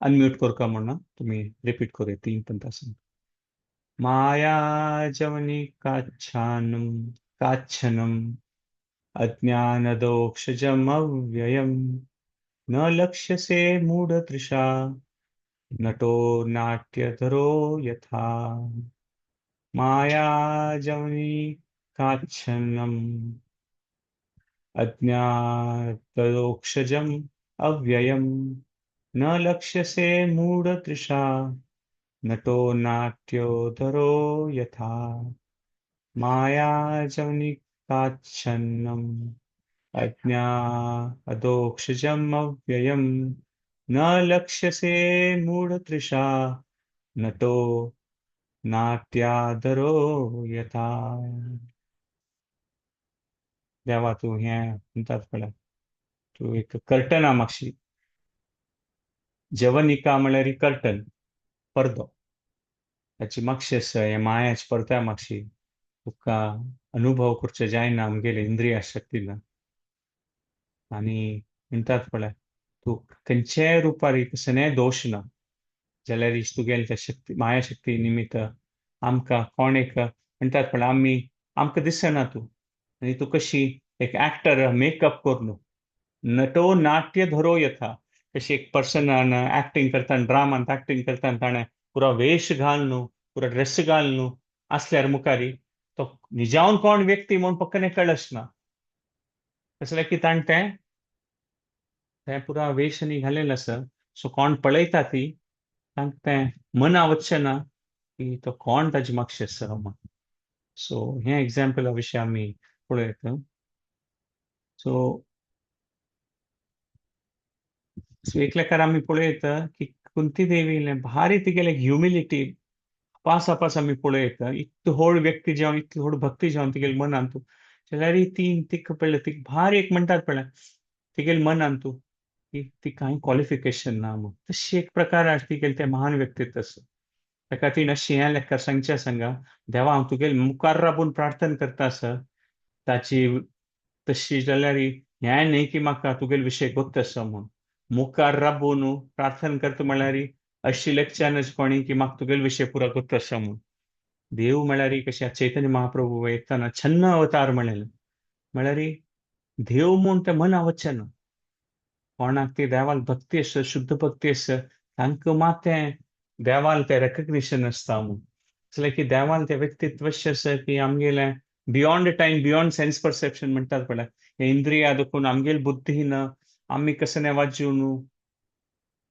A: अनम्यूट करता म्हणून तुम्ही रिपीट करूया 3 पंथासन. मायाजवनि काच्छनम् अज्ञानदोक्षजमव्ययम् न लक्ष्यसे मूढतृषा नटो नाट्यधरो यथा. मायाजवनि काच्छनम् अज्ञानदोक्षजम् अव्ययम् न लक्ष्यसे मूढतृषा नटो नाट्योधरो यथा. मायाजवनि ताच्छन्नम् अज्ञा अदोक्षजम् अव्ययम् न लक्ष्यसे मूढतृषा नतो नाट्यादरो यथा. देवा तूं हें म्हणटात पळय, तूं एक कर्टना मागशी. जवनिका म्हळ्यार ही कर्टन, पडदो. ताची मागशें हें मायाच्या पडद्या मागशी तुका अनुभव करचे जायना आमगेले इंद्रिय शक्तीन. आनी म्हणटात पळय, तूं खंयच्याय रुपार कसलेय दोश ना जाल्यार तुगेले त्या शक्ती माया शक्ती निमित्त आमकां कोण एक म्हणटात पळय, आमकां दिसना तूं. आनी तूं कशी एक एक्टर मेकअप करून नटो नाट्य धरो यथा. कशी एक पर्सन ऍक्टिंग करता ड्रामान ऍक्टिंग करता ताणें पुरो वेश घाल न्हू, पुरो ड्रेस घाल न्हू असल्यार मुखारी तो निजावन कोण व्यक्ती म्हणून पक्कने कळच ना. कसलें की ताणें तें पुरा वेश न्ही घालेलो आसा. सो कोण पळयता ती तांकां तें मना वचचें ना की तो कोण ताजे मागशें आसा म्हणून. सो हें एग्जाम्पला विशीं आमी पळयत. सो एकल्याकार आमी पळयत की कुंती देवीलें भारी तिगेलें ह्युमिलिटी अपास आमी पळयत. इतली व्हड व्यक्ती जावन इतली व्हड भक्ती जावन तिगेले मनांत तूं जाल्यार तिका पळय ती भारी एक म्हणटात पळय तिगेले मनांत तूं की ती कांय क्वॉलिफिकेशन ना म्हणून. तशी एक प्रकार आसा तिगेलें तें महान व्यक्तित्व आसा. ताका ती अशी हें लेक्कार सांगच्या सांगा, देवा हांव तुगेले मुखार राबून प्रार्थना करता आसा ताची तशी जाल्यार हें न्ही की म्हाका तुगेले विशय गोत्त आसा म्हणून. मुखार राबून प्रार्थना करता म्हळ्यार अशी लेक्चर कोणी की म्हाका तुगेले विशय पुरो गोत्त आसा म्हणून. देव म्हळ्यार कशें चैतन्य महाप्रभू वयताना छन्न अवतार म्हणलें म्हळ्यार देव म्हूण तें मना वचचें ना. कोणाक ती देवाल भक्ती आसा, शुद्ध भक्ती आसा, तांकां मात तें देवाल तें रेकग्निशन आसता म्हणून. जशें की देवाल तें व्यक्तित्व अशें आसा की आमगेलें beyond time, beyond sense perception म्हणटात पळय, हे इंद्रिया देखून आमगेली बुद्धीन आमी कसलें वाजून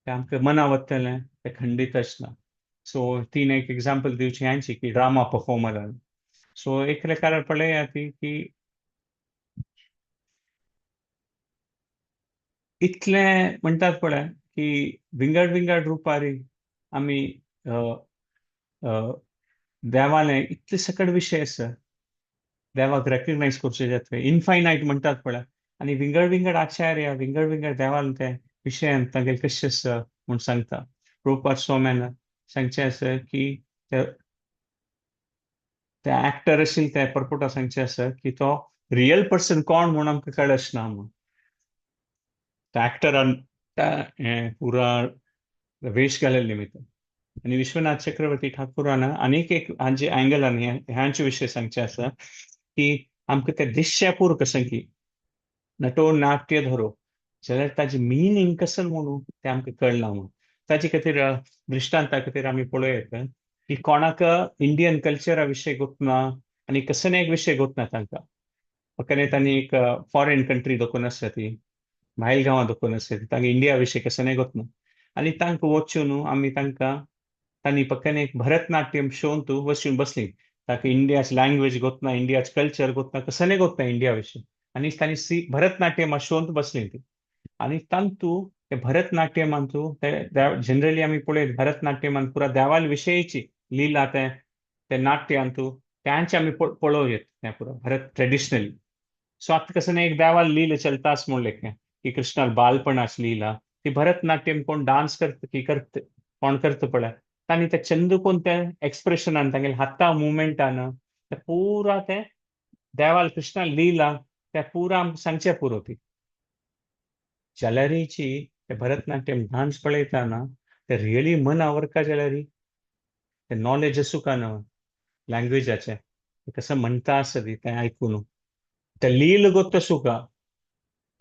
A: तें आमकां मना वतलें तें खंडीतच ना. सो तीन एक एग्जाम्पल दिवची हांची की ड्रामा परफॉर्मर. सो एक प्रकार पळया ती की इतलें म्हणटात पळय की विंगड विंगड रुपारी आमी देवालें इतले सकट विशय आसा देवाक रेकग्नायज करचे जातले इनफायनायट म्हणटात पळय. आनी विंगड विंगड आचार्य विंगड विंगड देवान ते विशयान तांगेले कशें आसा म्हूण सांगता. प्रभुपाद स्वाम्यान सांगचें आसा की ते एक्टर आशिल्ले ते परपोटा सांगचें आसा की तो रियल पर्सन कोण म्हूण आमकां कळच ना म्हणून. त्या एक्टरान पुरा वेश घालेले निमित्त. आनी विश्वनाथ चक्रवर्ती ठाकुरान आनीक एक हांचे अँगलान ह्यांचे विशय सांगचें आसा की आमकां तें दिसचें पुरो कशें की नटो नाट्य धरो जाल्यार ताजें मिनींग कसं म्हणून तें आमकां कळना म्हणून. ताचे खातीर दृश्टांता खातीर आमी पळयत की कोणाक इंडियन कल्चरा विशय गोतना आनी कसले एक विशय गोतना तांकां फकत तांणी एक फॉरेन कंट्री दोकून आसा ती भायल गांवां दोकून आसा ती तांकां इंडिया विशय कसलें गोतना आनी तांकां वचून आमी तांकां तांणी फकत एक भरतनाट्यम शोवन तूं वचून बसलीं ताका इंडियाच लँग्वेज गोतना इंडियाच कल्चर गोतना कसलें गोतना इंडिया विशय आनी तांणी भरतनाट्यम शोवन बसलीं ती. आनी तांतू ते भरतनाट्यमान तूं ते जनरली आमी पळयत भरतनाट्यमान पुरा देवाल विशयीची लिला ते नाट्यान तूं त्यांचे आमी पळोवया तें पुरो भरत ट्रेडिशनली. सो आतां कसं एक देवाल लीला चलतास म्हणलें की कृष्णाल बालपणाच लीला ती भरतनाट्यम कोण डान्स करता की करता कोण करता पळय तांणी ते चंदूकोन ते एक्सप्रेशनान तांगेले हाता मुवमेंटान ते पुरा ते देवाल कृष्णाल लीला ते पुरा आमकां सांगचें पुरो ती. जाल्यारीची ते भरतनाट्यम डान्स पळयतना ते रियली मन आवडटा जाल्यार ते नॉलेज असू का ना लँग्वेजाचें कसं म्हणटा आसा ती तें आयकून ते लील गोत्त असू का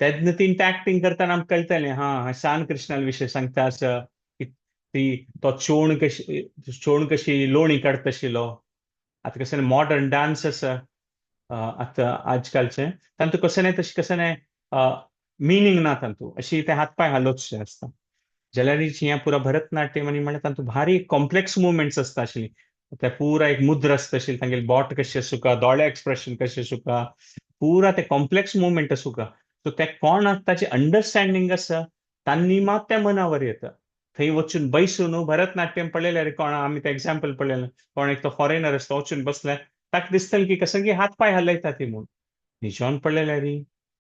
A: तेन्ना तीन ते एक्टिंग करतना आमकां कळटलें हां सान कृष्णा विशय सांगता आसा की तो चोण कशी लोणी काडटा आशिल्लो. आतां कसं मॉडर्न डान्स आसा आतां आजकालचे तांतूं कसं मिनींग ना तांतूं अशी ते हातपाय हालोवचे आसता. जाल्यार हें पुरो भरतनाट्यम आनी म्हळ्यार तांतूं भारी कॉम्प्लेक्स मुवमेंट्स आसता आशिल्ली. ते पुरा एक मुद्र आसता आशिल्ली तांगेले बोट कशें सुका दोळे एक्सप्रेशन कशें सुका पुरा ते कॉम्प्लेक्स मुवमेंट असू का सो त्या कोण ताची अंडरस्टँडिंग आसा तांणी मात त्या मनावर येता. थंय वचून बैसून भरतनाट्यम पळयल्यार कोण आमी ते एग्जाम्पल पळयलें कोण एक तो फॉरेनर आसता वचून बसल्यार ताका दिसतलें की कसं की हात पाय हलयता ती म्हूण न्हिजोन पळयल्यार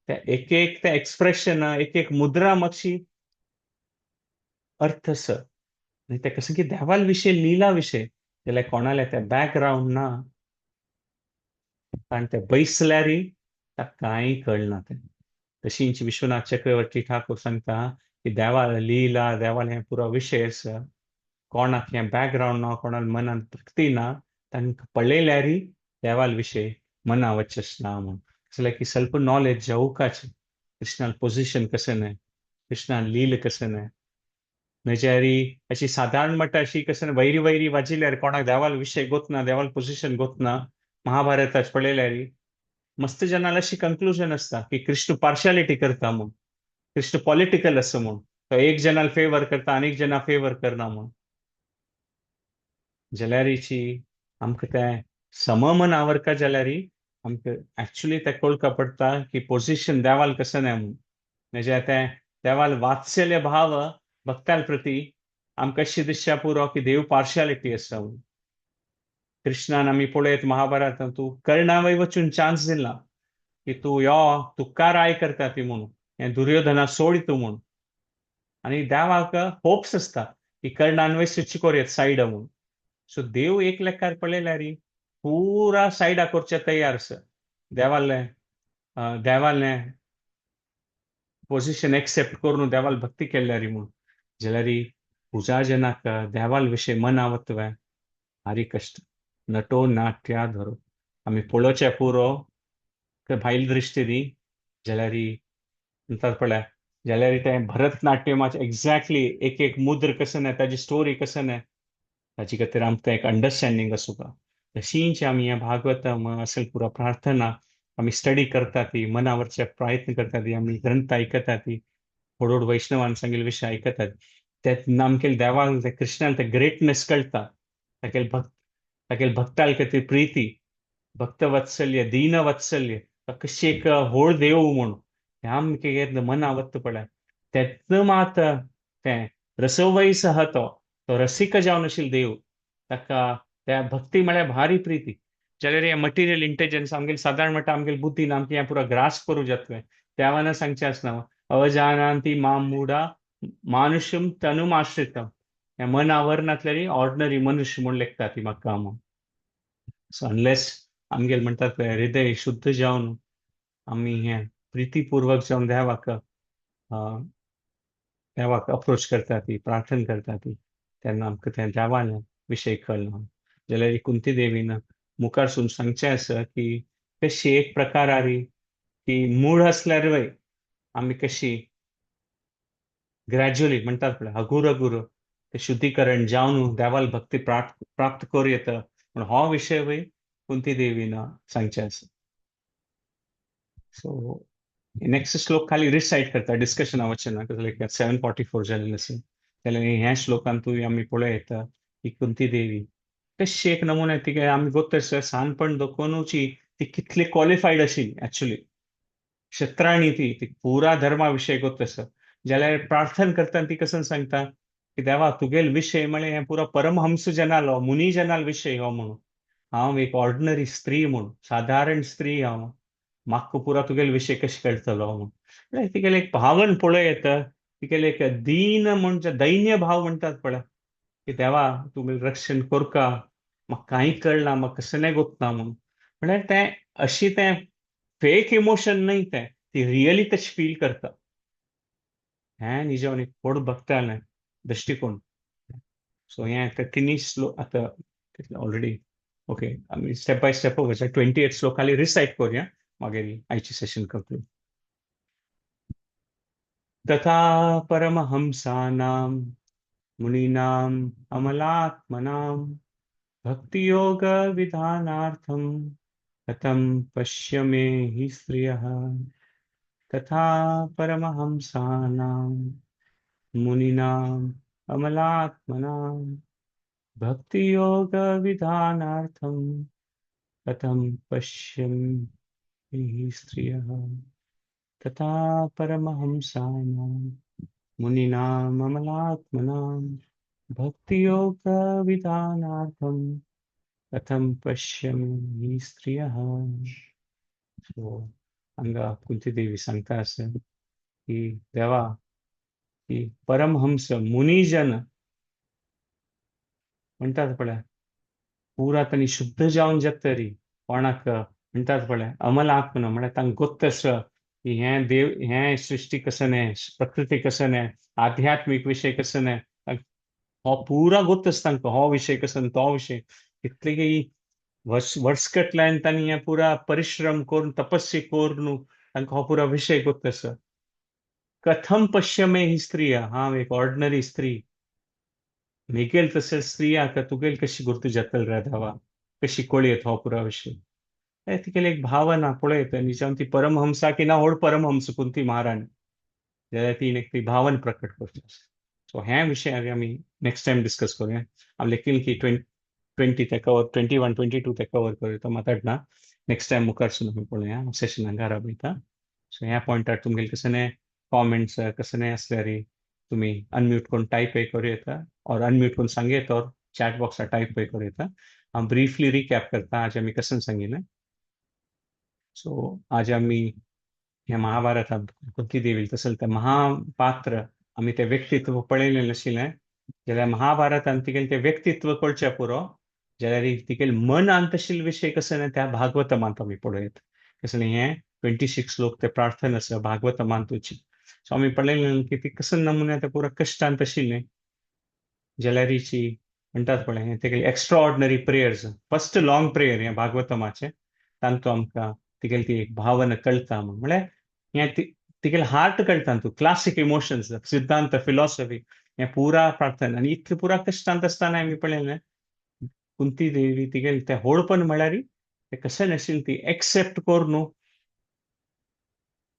A: त्या एक एक त्या एक्सप्रेशन एक एक मुद्रा मातशी अर्थ आसा आनी ते कसं की देवाल विशय लिला विशय जाल्यार कोणाल्या त्या बॅकग्रावंड ना कारण ते बैसल्यारय ताका कांय कळना तें तशींच विश्वनाथ चक्रवर्ती ठाकूर सांगता की देवाल लिला देवाल हें पुरो विशय आसा कोणाक हें बॅकग्रावंड ना कोणाल मनान भक्ती ना तांकां पळयल्यारय देवाल विशय मना वचसना म्हूण जाल्यार की ಸ್ವಲ್ಪ नॉलेज जावूकाच कृष्णाल पोझिशन कसें न्हय कृष्णान लील कसें न्हय नजरी अशी साधारण मट्ट अशी कसं वैरी वैरी वाजिल्यार कोणाक देवाल विशय गोतना देवाल पोझिशन गोतना महाभारताच पळयल्यार मस्त जनाल अशी कन्क्लुजन असता की कृष्ण पार्शालिटी करता म्हूण कृष्ण पॉलिटिकल आसा म्हूण तो एक जनाल फेवर करता आनीक जना फेवर करना म्हूण जाल्यारीची आमकां तें सममन आवरता जाल्यारी आमकां एक्चुअली तें कळका पडटा की पोझिशन देवाल कसं न्हय म्हूण म्हणजे तें देवाल वात्सल्य भाव भक्ताल प्रती आमकां अशी दिसच्या पुरो की देव पार्शालिटी आसा म्हूण कृष्णान आमी पळयत महाभारतांत तूं कर्णा वय वचून चान्स दिला की तूं यो तूं का राय करता ती म्हणून हें दुर्योधना सोड तूं म्हूण आनी देवाक होप्स आसता की कर्णान वय स्विच कोरयत सायड म्हूण सो देव एक लेखार पळयल्यार पुरा सायडा करचे तयार आसा देवालें देवालें पोझिशन एक्सेप्ट करून देवाल भक्ती केल्यारी म्हूण जाल्यार पुजा जनाक देवाल विशय मना वतवे भारी कश्ट नटो नाट्या धरो आमी पळोवचे पुरो भायल दृश्टी दी जाल्यार म्हणटात पळय जाल्यार तें भरतनाट्यमाचें एक्झॅक्टली एक एक मुद्र कसं न्हय ताची स्टोरी कसं न्हय ताचे खातीर आमकां एक अंडरस्टँडींग आसूं का तशींच आमी हें भागवतम असेल पुरो प्रार्थना आमी स्टडी करता ती मनावरचे प्रयत्न करता ती आमी ग्रंथ आयकता ती थोडो वैष्णवान सांगिल्ले विशय आयकतात ते आमगेले देवाक ते कृष्णान ते ग्रेटनेस कळटा तागेले भक्ताल खातीर प्रिती भक्तवत्सल्य दीनवत्सल्य कशी एक व्हड देव म्हूण हें आमकां मना आवडटा पळय तेच मात तें रसोवय सह तो रसिक जावन आशिल्लो देव ताका त्या भक्ती म्हळ्यार भारी प्रिती जाल्यार हें मटिरियल इंटेलिजन्स आमगेली सादारण मट्ट आमगेली बुद्दीन आमकां हें पुरो ग्रास करूं जातलें देवान सांगचें आसना अवजानांती माम मुडा मानुषम तनुमाश्रितम हें मन आवरनातल्यार ऑर्डिनरी मनुष्य म्हूण लेखता ती म्हाका सो अनलेस आमगेले म्हणटात पळय हृदय शुद्ध जावन आमी हें प्रितीपूर्वक जावन देवाक अप्रोच करता ती प्रार्थना करता ती तेन्ना आमकां तें देवान विशय कळना जाल्यार ही कुंती देवीन मुखार सून सांगचें आसा की कशी एक प्रकारारी की मूळ आसल्यार वय आमी कशी ग्रॅज्युअली म्हणटात पळय हगूर हगूर ते शुद्धीकरण जावन देवाल भक्ती प्राप्त करूं येता पूण हो विशय वय कुंती देवीन सांगचें आसा सो नेक्स्ट श्लोक खाली रिसाइट करता डिस्कशन वचना लायक 744 जालेलें आसा जाल्यार ह्या श्लोकांतूय आमी पळयता ही कुंती देवी कशी एक नमुने तिका आमी गोत्तर सानपण दोकोनूची ती कितली क्वॉलिफायड आशिल्ली एक्चुअली क्षेत्राणी ती पुरा धर्मा विशय गोत्त आसा जाल्यार प्रार्थना करतना ती कसं सांगता की देवा तुगेल विशय म्हळ्यार हें पुरो परमहंस जनालो मुनी जनाल विशय हो म्हणून हांव एक ऑर्डिनरी स्त्री म्हूण साधारण स्त्री हांव म्हाका पुरो तुगेले विशय कशें कळटलो म्हूण तिगेले एक भावन पळय येता तिगेले एक दीन म्हणजे दैन्य भाव म्हणटात पळय की देवा तुगेलें रक्षण कोरका म्हाका कांय कळना म्हाका कसलें गोतना म्हूण म्हळ्यार तें अशी तें फेक इमोशन न्हय तें ती रियली तशी फील करता हें निजोन एक व्हड भक्तालें दृश्टिकोन सो हें आतां तिनी श्लोक आतां ऑलरेडी ओके आमी स्टेप बाय स्टेप वचया 28 श्लोक खाली रिसाइट करुया मागीर आयची सेशन कंप्लीट तथा परमहंसानां मुनीनाम् अमलात्मनां भक्तियोगविधानार्थं कथं पश्य मे हि स्त्रियः तथा परमहंसानां मुनीनाम् अमलात्मनां भक्तियोगविधानार्थं कथं पश्यन् स्त्रियः तथा परमहंसानां मुनीनाम् अमलात्मनां भक्तियोगविधानार्थं कथं पश्यमि स्त्रियः. सो हांगा कुंतीदेवी सांगता आसा की देवा की परमहंस मुनिजन म्हणटात पळय पुरा तांणी शुद्ध जावन जगतरी कोणाक म्हणटात पळय अमल आत्मना म्हळ्यार तांकां गोत्त आसा की हें देव हें सृश्टी कसन हें प्रकृती कसन हें आध्यात्मीक विशय कसन हें हो पुरा गोत्त आसा तांकां हो विशय कसन तो विशय इतले की वर्सकटल्यान तांणी हें पुरा परिश्रम करून तपस्या करून तांकां हो पुरा विशय गोत्त आसा. कथम पश्यमे ही स्त्री हांव एक ऑर्डिनरी स्त्री Miguel तसं स्त्रिया का तुगेल कशी गुर्तू जातल रे धावा कशी कळयत हो पुरा विषय तिकेल एक भावना पळयत आनी जावन ती परमहंसा की ना व्हड परमहंस कुंती महाराणी जाल्यार ती एक ती भावना प्रकट करची सो हे विशय आमी नेक्स्ट टाइम डिस्कस करूया हांव लेखील की 20 ते कवर 21 22 ते कवर करूया माताडना नेक्स्ट टाइम मुखारसून आमी पळोवया सेशनाक घरा वयता सो ह्या पॉइंटार तुमगेले कसले कॉमेंट्स कसले असल्यार तुम्ही अनम्यूट करून टाइप करूं येता और अनम्यूट करून सांगेत और चैट बॉक्स टाइप करूं येता हम ब्रीफली रिकैप करता आज आम्ही कसं सांगितलं सो आज आम्ही ह्या महाभारतांत कुंती देवी तसं ते महापात्र आम्ही ते व्यक्तित्व पळयलें नाशिल्लें जाल्यार महाभारतांत तिगेलें तें व्यक्तित्व कळचें पुरो जाल्यार तिगेल मन आंतशील विशय कसं त्या भागवतमांत आमी पळयत कसलें हें 26 श्लोक ते प्रार्थना आसा भागवतमांतूची सो आमी पळयलें की ती कसं नमुन्या ते पुरा कश्टांत आशिल्लें जाल्यार हिची म्हणटात पळय तेगेले extraordinary prayers first long prayer हें भागवतमाचें तांतूं आमकां तिगेली ती एक भावना कळटा म्हळ्यार हें तिगेले हार्ट कळटा तूं क्लासीक इमोशन्स सिद्धांत फिलॉसॉफी हें पुरा प्रार्थना आनी इतले पुरा कश्टांत आसतना आमी पळयलें कुंती देवी तिगेले तें व्हडपण म्हळ्यार ते कशें नाशिल्लें ती एक्सेप्ट कोर न्हू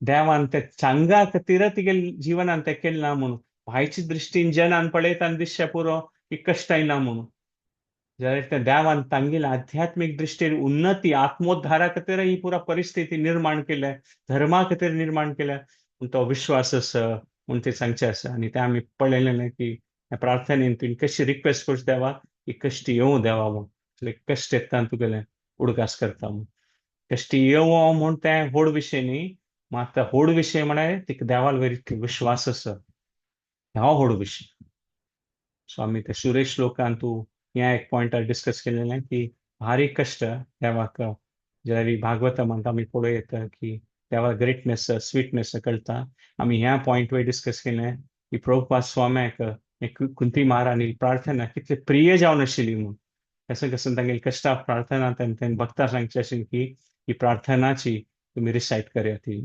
A: देवान ते सांगा खातीर तिगेले जिवनांत तें केलें ना म्हणून भायचे दृश्टीन जनान पळयता आनी दिसचें पुरो की कश्ट येना म्हणून जाल्यार त्या देवान तांगेली आध्यात्मीक दृश्टीर उन्नती आत्मोद्धारा खातीर ही पुरा परिस्थिती निर्माण केल्या धर्मा खातीर निर्माण केल्या पूण तो विश्वास आसा म्हूण ते सांगचे आसा आनी ते आमी पळयलेलें की ह्या प्रार्थनेन तुवें कशी रिक्वेस्ट करची देवा की कश्ट येवं देवा म्हूण कश्ट येता तुगेलें उडगास करता म्हूण कश्ट येवं म्हूण तें व्हड विशय न्ही मात व्हड विशय म्हळ्यार तिका देवाल वयर विश्वास आसा हो व्हड विशय सो आमी ते सुरेश श्लोकांत तूं ह्या एक पॉइंटार डिस्कस केलेलें की भारी कश्ट देवाक जाल्यार भागवतमांत आमी पळयत की देवा ग्रेटनेस स्वीटनेस कळटा आमी ह्या पॉइंट वयर डिस्कस केलें की प्रभुपाद स्वाम्याक कुंती महाराणी प्रार्थना कितले प्रिय जावन आशिल्ली म्हूण कसं कसं तांगेली कश्टा प्रार्थना तें भक्तां सांगचें आशिल्लें की ही प्रार्थनाची तुमी रिसायट करात ती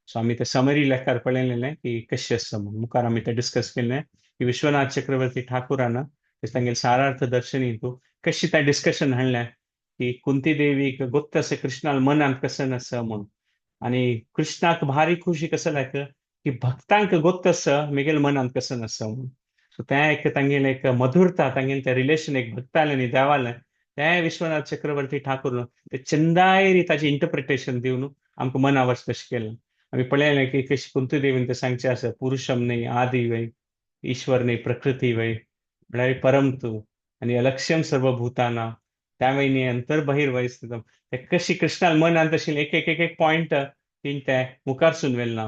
A: सो आमी ते समरी लेखार पळयलेलें की कशें आसा म्हूण मुखार आमी तें डिस्कस केलें की विश्वनाथ चक्रवर्ती ठाकुरान तांगेले सारार्थ दर्शनी तूं कशी तें डिस्कशन हाडलें की कुंती देवीक गोत्त आसा कृष्णाल मनांत कसं आसा म्हूण आनी कृष्णाक भारी खुशी कसं लायक की भक्तांक गोत्त आसा म्हगेल्या मनांत कसं आसा म्हूण सो तें एक तांगेलें एक मधुरता तांगेलें तें रिलेशन एक भक्तालें आनी देवालें तें विश्वनाथ चक्रवर्ती ठाकूर ते चंदायरी ताचें इंटरप्रिटेशन दिवन आमकां मनावश तशें केलें आमी पळयलें की कशी कुंती देवीन तें सांगचें आसा पुरुषम न्ही आदी वै ईश्वर न्ही प्रकृती वै म्हळ्यार परम तूं आनी अलक्ष्यम सर्वभूताना त्यावेळी न्ही अंतर बहिर्वै स्थितम ते कशी कृष्णाल मनांत आशिल्लें एक पॉइंट तीन ते मुखारसून व्हेलना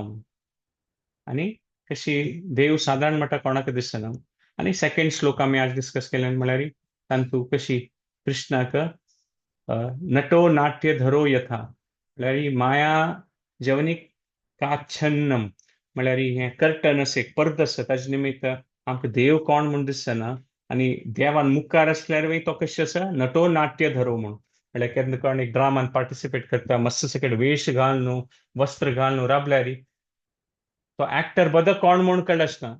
A: आनी कशी देव साधारण म्हणटा कोणाक दिसना आनी सेकंड श्लोक आमी आज डिस्कस केलें म्हळ्यार तांतूं कशी कृष्णाक नटो नाट्य धरो यथा म्हळ्यार माया जवनीक काच्छन्नम म्हळ्यार हें कर्टन आसा एक पर्द आसा ताजे निमित्त आमकां देव कोण म्हूण दिसना आनी देवान मुखार आसल्यार तो कशें आसा नटो नाट्य धरो म्हूण म्हळ्यार केन्ना कोण एक ड्रामान पार्टिसिपेट करता मस्त सकट वेश घाल न्हू वस्त्र घाल न्हू राबल्यार तो एक्टर बदक कोण म्हूण कळसना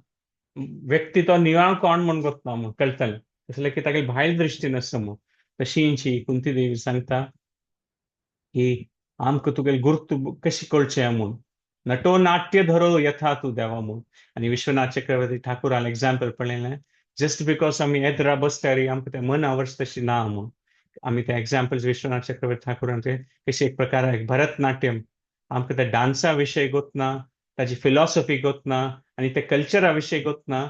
A: व्यक्ती तो नियाळ कोण म्हूण गोतना म्हूण कळटलें तसलें की तागे भायल दृश्टीन आसा म्हूण तशी कुंती देवी सांगता की आमकां तुगेलें गुर्त कशी कळचें म्हूण नटो नाट्य धरो यथा तूं देवा म्हूण आनी विश्वनाथ चक्रवर्ती ठाकुरान एग्जाम्पल पळयलें जस्ट बिकॉज आमी येद्रा बसल्यार आमकां तें मन आवडटा तशी ना म्हूण आम्ही ते एक्झाम्पल्स विश्वनाथ चक्रवर्ती ठाकूरांचे कशी एक प्रकार आहे भरतनाट्यम आमकां त्या डान्सा विशयी गोतना ताची फिलॉसॉफी गोतना आणि त्या कल्चरा विशयी गोतना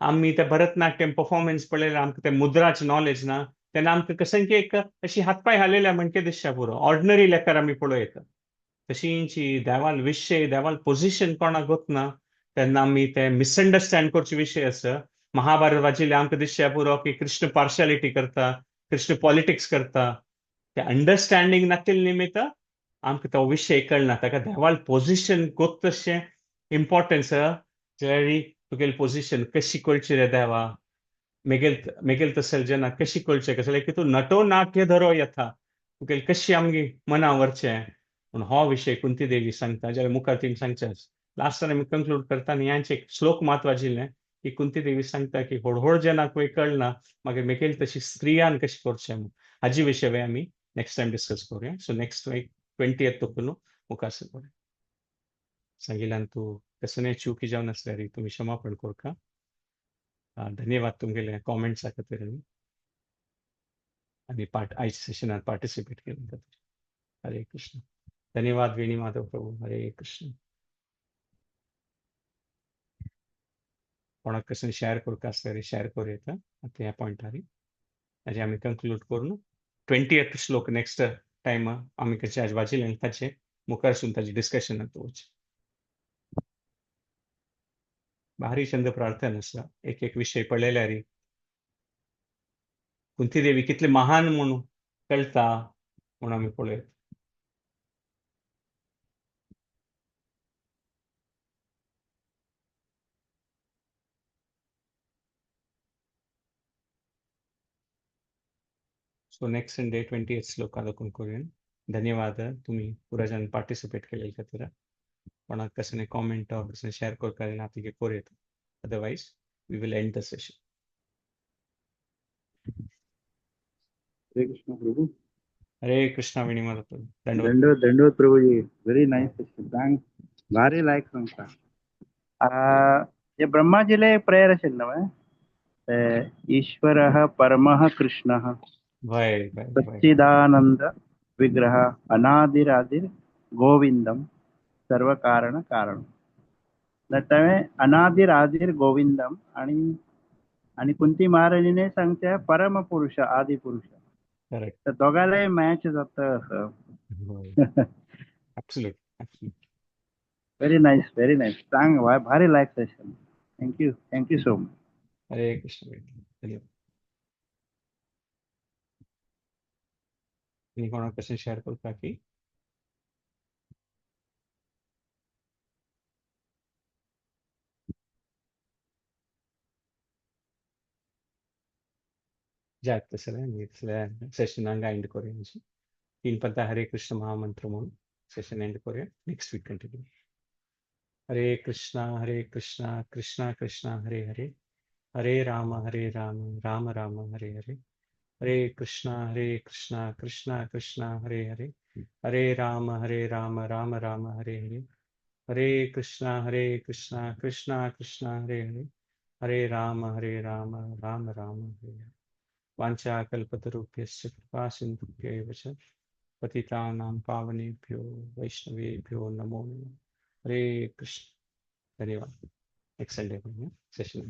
A: आम्ही त्या भरतनाट्यम परफॉर्मन्स पळयल्यार आमकां ते मुद्राचे नॉलेज ना तेन्ना आमकां कसं एक अशी हातपाय हालयल्या म्हणचे दिसच्या पुरो ऑर्डिनरी लेकर आमी पळयता तशींची देवाल विशय देवाल पोझिशन कोणाक गोतना तेन्ना आमी ते मिसअंडरस्टँड करचे विशय आसा महाभारत वाचिल्ले आमकां दिसच्या पुरो की कृष्ण पार्शालिटी करता कृष्ण पॉलिटिक्स करता ते अंडरस्टँडिंग नासलेले निमित्त आमकां तो विशय कळना ताका देवाल पोझिशन गोत तशें इम्पॉर्टन्स जाल्यार तुगेली पोझिशन कशी कळची रे देवा मेगेल तसले जेन्ना कशी कळचें कसं लायक तूं नटो नाट्य धरो येता तुगेली कशी आमगे मना व्हरचें म्हणून हो विशय कुंती देवी सांगता जाल्यार मुखार तिमी सांगचेच लास्टान आमी कंक्लूड करता आनी ह्यांचे एक श्लोक मात वाजिल्लें की कुंती देवी सांगता की हळूहळू जेन्ना पळय कळना मागीर मेगेल तशी स्त्रियान कशें करचें म्हणून हाजे विशय आमी नेक्स्ट टायम डिस्कस करूया सो नेक्स्ट वीक 20th तकून मुखार सर सांगिल्यान तूं कसं चूकी जावन आसल्यार तुमी क्षमापण करता धन्यवाद तुमगेले कॉमेंट्स खातीर आनी आयच्या सेशनात पार्टिसिपेट केले खातीर हरे कृष्ण धन्यवाद वेणी माधव प्रभू हरे कृष्ण कोणाक कसं शेअर करता आसल्यार शेअर करूं येता आतां ह्या पॉयंटार हाजे आमी कंक्लूड करून 20th श्लोक नेक्स्ट टायम आमी कशें आज वाचिल्लें ताचे मुखार सुन ताजे डिस्कशन दवरचें भारी छंद प्रार्थना आसा एक विशय पळयल्यार कुंती देवी कितले महान म्हणून कळटा म्हणून आमी पळयत सो नेक्स्ट संडे 20th श्लोक आलोकन करूया धन्यवाद तुम्ही पुराजान पार्टिसिपेट केले खातीर कोणाक कसं कॉमेंट कसं शेअर करता ना तिगे करूं otherwise we will end the session
B: Hare Krishna प्रभु
A: हरे कृष्णा विनिमय दंडवत
B: दंडवत दंडवत प्रभु जी वेरी नाइस सेशन भारी लायक सांगता ये ब्रह्मा जी ले प्रेयर आशिल्लें ईश्वरः परमः कृष्णः
A: भाई भाई भाई
B: सच्चिदानंद विग्रह अनादिरादिर गोविंदम सर्व कारण कारण त्यामुळे अनादिरादिर गोविंदम आणि आणि कुंती महाराजीने सांगते परम पुरुष आदि पुरुष
A: करेक्ट
B: तर दोघांनाही मॅच जात असं
A: ऍब्सोल्युटली
B: व्हेरी नाईस सांग भारी like session thank you so much
A: हरे कृष्ण धन्यवाद कोणाक कसं शेअर करता की जात तसं सेशन एंड करूया तीन पद हरे कृष्ण महामंत्र म्हणून सेशन एंड करूया नेक्स्ट वीक कंटिन्यू हरे कृष्णा कृष्णा कृष्णा हरे हरे हरे राम राम राम हरे हरे हरे कृष्णा कृष्णा कृष्णा हरे हरे हरे राम राम राम हरे हरे हरे कृष्णा कृष्णा कृष्णा हरे हरे हरे राम राम राम हरे हरे वाञ्छाकल्पतरुभ्यश्च कृपा सिन्धुभ्यैव च पतितानां पावनेभ्यो वैष्णवेभ्यो नमो नमः हरे कृष्ण धन्यवाद नेक्स्ट संडे सेशन